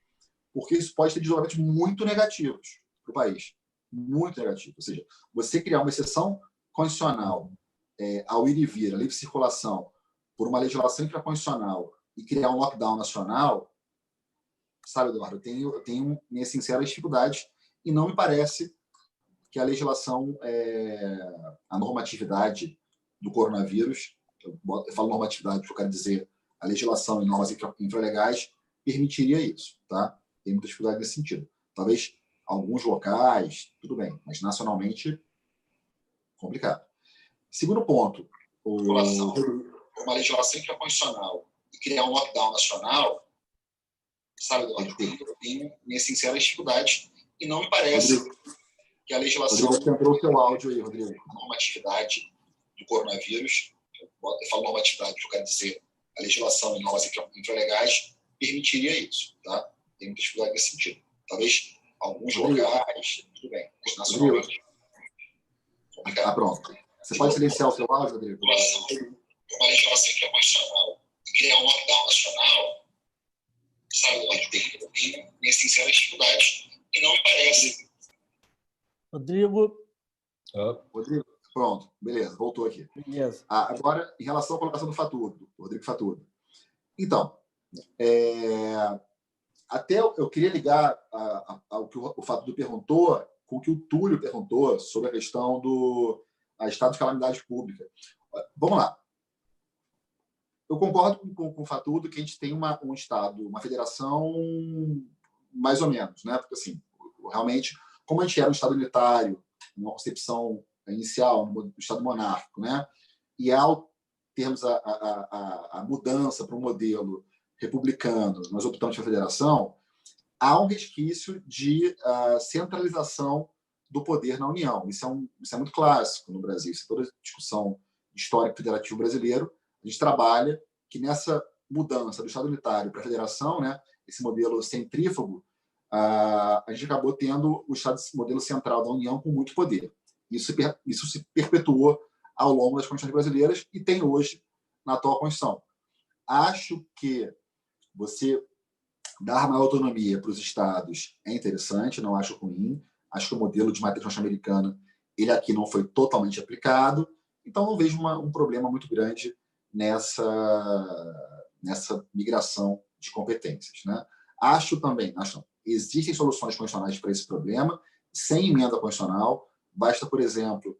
porque isso pode ter desdobramentos muito negativos para o país. Muito negativos. Ou seja, você criar uma exceção constitucional ao ir e vir, a livre circulação, por uma legislação infraconstitucional e criar um lockdown nacional, sabe, Eduardo, eu tenho minhas sinceras dificuldades e não me parece que a legislação, a normatividade do coronavírus, eu falo normatividade porque eu quero dizer a legislação e normas infralegais permitiria isso, tá? Tem muita dificuldade nesse sentido. Talvez alguns locais, tudo bem, mas nacionalmente, complicado. Segundo ponto, uma legislação infraconstitucional e criar um lockdown nacional, sabe, Eduardo, eu tenho minhas sinceras dificuldades e não me parece que a legislação... Rodrigo, entrou o seu áudio aí, Rodrigo. A normatividade do coronavírus, eu falo normatividade porque eu quero dizer a legislação e normas infralegais permitiria isso, tá? Tem muita dificuldade nesse sentido. Talvez alguns locais, tudo bem, mas nacionalmente... Pronto. Você pode silenciar o seu áudio, Rodrigo? Uma legislação infraconstitucional e criar um lockdown nacional, sabe, eu tenho minhas sinceras dificuldades e não me parece. Rodrigo, pronto, beleza, voltou aqui. Beleza. Agora, em relação à colocação do Rodrigo Fatudo. Então, até eu queria ligar ao que o Fatudo perguntou com o que o Túlio perguntou sobre a questão do estado de calamidade pública. Vamos lá. Eu concordo com o Fatudo que a gente tem um estado, uma federação mais ou menos, né? Porque, assim, realmente, como a gente era um estado unitário, uma concepção inicial, no estado monárquico, né? E ao termos a mudança para um modelo republicano, nós optamos pela federação, há um resquício de centralização do poder na União. Isso é muito clássico no Brasil. Isso é toda a discussão histórica federativo brasileiro. A gente trabalha que nessa mudança do Estado unitário para a federação, né, esse modelo centrífugo, a gente acabou tendo o modelo central da União com muito poder. Isso se perpetuou ao longo das constituições brasileiras e tem hoje na atual Constituição. Acho que você dar maior autonomia para os estados é interessante, não acho ruim. Acho que o modelo de matriz norte-americana, ele aqui não foi totalmente aplicado, então não vejo um problema muito grande nessa migração de competências, né? Acho também, existem soluções constitucionais para esse problema, sem emenda constitucional. Basta, por exemplo,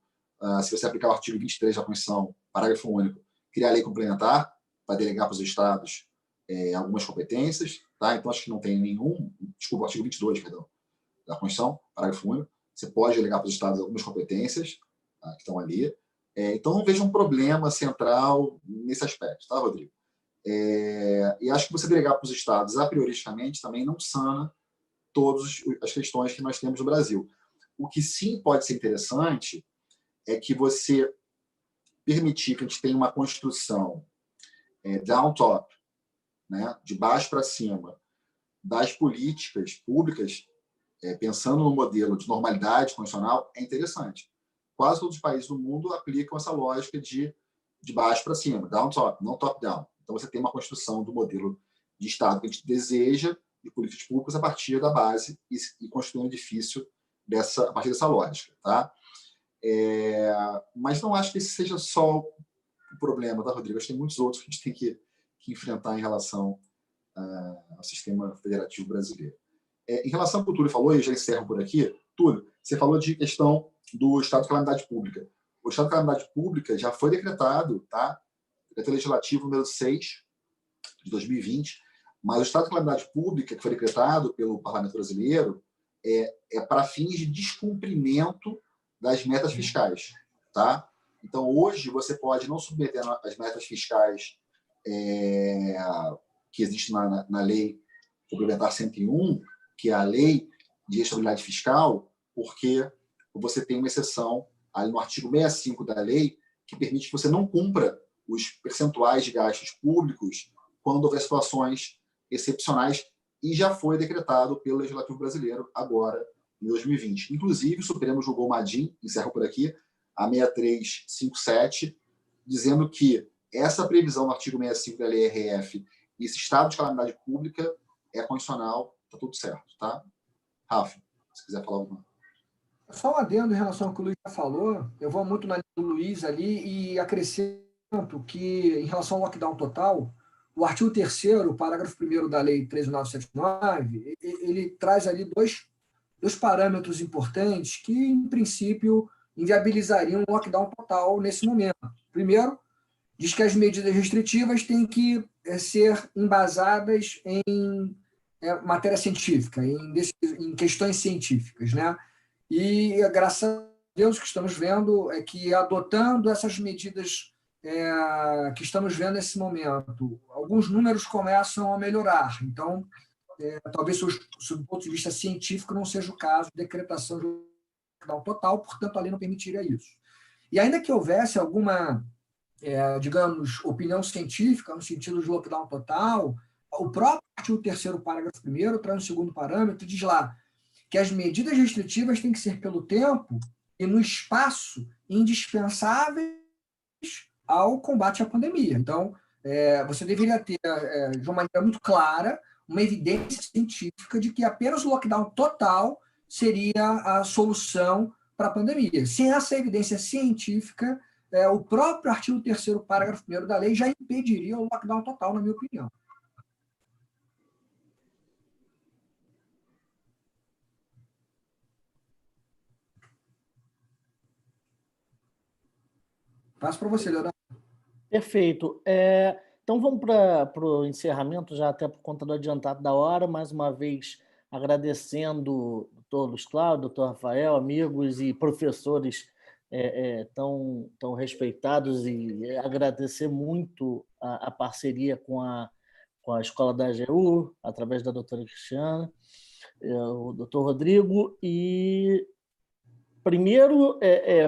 se você aplicar o artigo 23 da Constituição, parágrafo único, criar a lei complementar para delegar para os estados algumas competências, tá? Então, acho que não tem nenhum... Desculpa, o artigo 22, perdão, da Constituição, parágrafo único. Você pode delegar para os estados algumas competências que estão ali. Então, não vejo um problema central nesse aspecto, tá, Rodrigo? E acho que você delegar para os estados, a prioristicamente, também não sana todas as questões que nós temos no Brasil. O que sim pode ser interessante é que você permitir que a gente tenha uma construção down-top, né, de baixo para cima, das políticas públicas, pensando no modelo de normalidade constitucional, é interessante. Quase todos os países do mundo aplicam essa lógica de baixo para cima, down-top, não top-down. Então, você tem uma construção do modelo de Estado que a gente deseja, de políticas públicas, a partir da base e construir um edifício a partir dessa lógica. Tá? Mas não acho que esse seja só o problema, tá, Rodrigo? Acho que tem muitos outros que a gente tem que enfrentar em relação ao sistema federativo brasileiro. Em relação ao que o Túlio falou, e eu já encerro por aqui, Túlio, você falou de questão do estado de calamidade pública. O estado de calamidade pública já foi decretado, tá? Decreto legislativo número 6 de 2020, mas o estado de calamidade pública que foi decretado pelo Parlamento brasileiro é para fins de descumprimento das metas fiscais, tá? Então, hoje, você pode não submeter as metas fiscais que existem na Lei Complementar 101, que é a Lei de Estabilidade Fiscal, porque você tem uma exceção ali no artigo 65 da lei que permite que você não cumpra os percentuais de gastos públicos quando houver situações excepcionais, e já foi decretado pelo Legislativo Brasileiro agora, em 2020. Inclusive, o Supremo julgou uma ADIM, encerro por aqui, a 6357, dizendo que essa previsão no artigo 65 da lei RF, esse estado de calamidade pública é constitucional, está tudo certo, tá? Rafa, se quiser falar alguma coisa. Só um adendo em relação ao que o Luiz já falou, eu vou muito na linha do Luiz ali e acrescento que, em relação ao lockdown total, o artigo 3º, o parágrafo 1º da Lei 13.979, ele traz ali dois parâmetros importantes que, em princípio, inviabilizariam um lockdown total nesse momento. Primeiro, diz que as medidas restritivas têm que ser embasadas em matéria científica, em questões científicas, né? E, graças a Deus, o que estamos vendo é que, adotando essas medidas que estamos vendo nesse momento, alguns números começam a melhorar. Então, talvez, sob o ponto de vista científico, não seja o caso de decretação de lockdown total, portanto, a lei não permitiria isso. E ainda que houvesse alguma, digamos, opinião científica no sentido de lockdown total, o próprio artigo 3º, parágrafo 1º, traz um segundo parâmetro, diz lá que as medidas restritivas têm que ser pelo tempo e no espaço indispensáveis ao combate à pandemia. Então, você deveria ter, de uma maneira muito clara, uma evidência científica de que apenas o lockdown total seria a solução para a pandemia. Sem essa evidência científica, o próprio artigo 3º, parágrafo 1º da lei já impediria o lockdown total, na minha opinião. Passo para você, Leonardo. Perfeito. Então, vamos para o encerramento, já até por conta do adiantado da hora, mais uma vez agradecendo o doutor Luiz Cláudio, doutor Rafael, amigos e professores tão respeitados, e agradecer muito a parceria com a Escola da AGU, através da doutora Cristiana, o doutor Rodrigo, e primeiro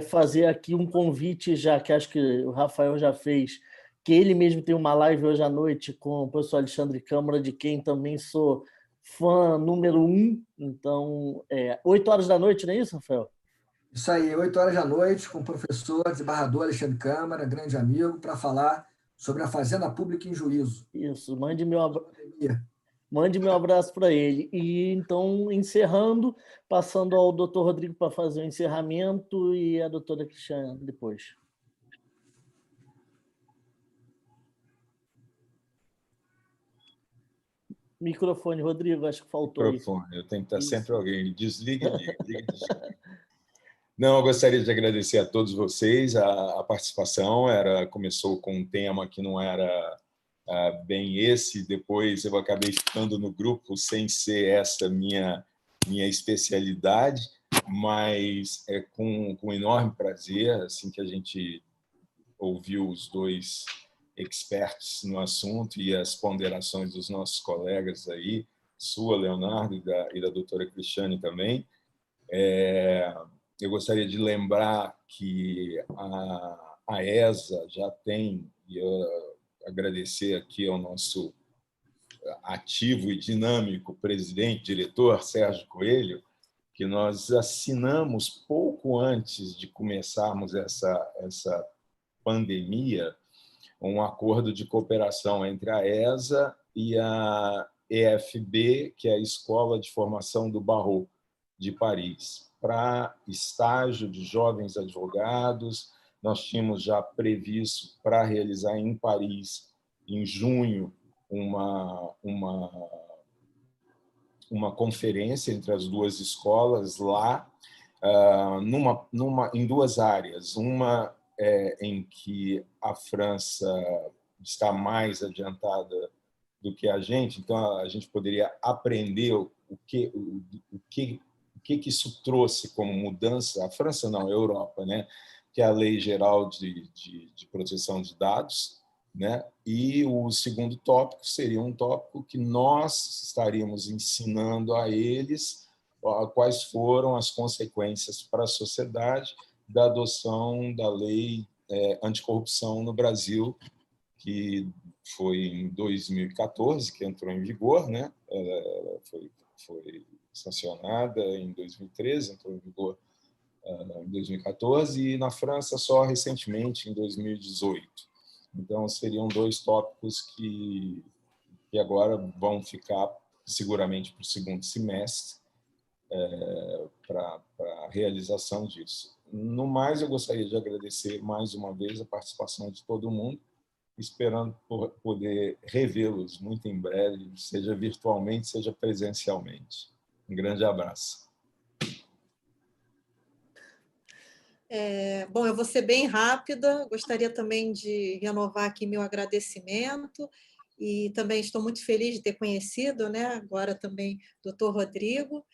fazer aqui um convite, já que acho que o Rafael já fez, que ele mesmo tem uma live hoje à noite com o professor Alexandre Câmara, de quem também sou fã número 1. Então, 8 horas da noite, não é isso, Rafael? Isso aí, 8 horas da noite, com o professor desembargador Alexandre Câmara, grande amigo, para falar sobre a Fazenda Pública em Juízo. Isso, mande meu abraço para ele. E então, encerrando, passando ao doutor Rodrigo para fazer o encerramento e a doutora Cristiana depois. Microfone, Rodrigo, acho que faltou microfone. Eu tenho que estar sempre alguém. Desliga e liga. Não, eu gostaria de agradecer a todos vocês a participação. Começou com um tema que não era bem esse, depois eu acabei ficando no grupo sem ser essa minha especialidade, mas é com enorme prazer, assim que a gente ouviu os dois experts no assunto e as ponderações dos nossos colegas aí, sua, Leonardo, e da doutora Cristiane também. Eu gostaria de lembrar que a ESA já tem, e eu agradecer aqui ao nosso ativo e dinâmico presidente, diretor, Sérgio Coelho, que nós assinamos pouco antes de começarmos essa pandemia um acordo de cooperação entre a ESA e a EFB, que é a Escola de Formação do Barreau de Paris, para estágio de jovens advogados. Nós tínhamos já previsto para realizar em Paris, em junho, uma conferência entre as duas escolas lá, em duas áreas. Uma em que a França está mais adiantada do que a gente, então a gente poderia aprender o que isso trouxe como mudança. A França não, a Europa, né? Que é a Lei Geral de Proteção de Dados, né? E o segundo tópico seria um tópico que nós estaríamos ensinando a eles quais foram as consequências para a sociedade da adoção da lei anticorrupção no Brasil, que foi em 2014 que entrou em vigor, né? Ela foi sancionada em 2013, entrou em vigor em 2014, e na França só recentemente, em 2018. Então, seriam dois tópicos que agora vão ficar seguramente para o segundo semestre, para a realização disso. No mais, eu gostaria de agradecer mais uma vez a participação de todo mundo, esperando poder revê-los muito em breve, seja virtualmente, seja presencialmente. Um grande abraço. Bom, eu vou ser bem rápida, gostaria também de renovar aqui meu agradecimento e também estou muito feliz de ter conhecido, né, agora também o Dr. Rodrigo.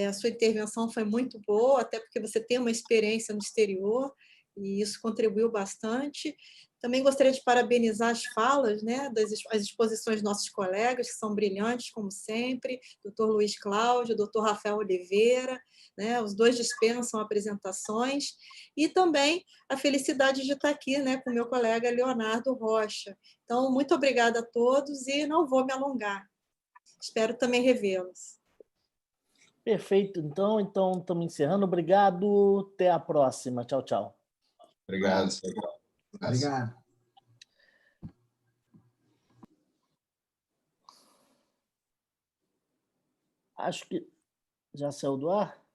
A sua intervenção foi muito boa, até porque você tem uma experiência no exterior e isso contribuiu bastante. Também gostaria de parabenizar as falas, né, as exposições dos nossos colegas, que são brilhantes, como sempre, Dr. Luiz Cláudio, Dr. Rafael Oliveira, né, os dois dispensam apresentações, e também a felicidade de estar aqui, né, com meu colega Leonardo Rocha. Então, muito obrigada a todos e não vou me alongar. Espero também revê-los. Perfeito. Então estamos encerrando. Obrigado. Até a próxima. Tchau, tchau. Obrigado. Obrigado. Acho que já saiu do ar?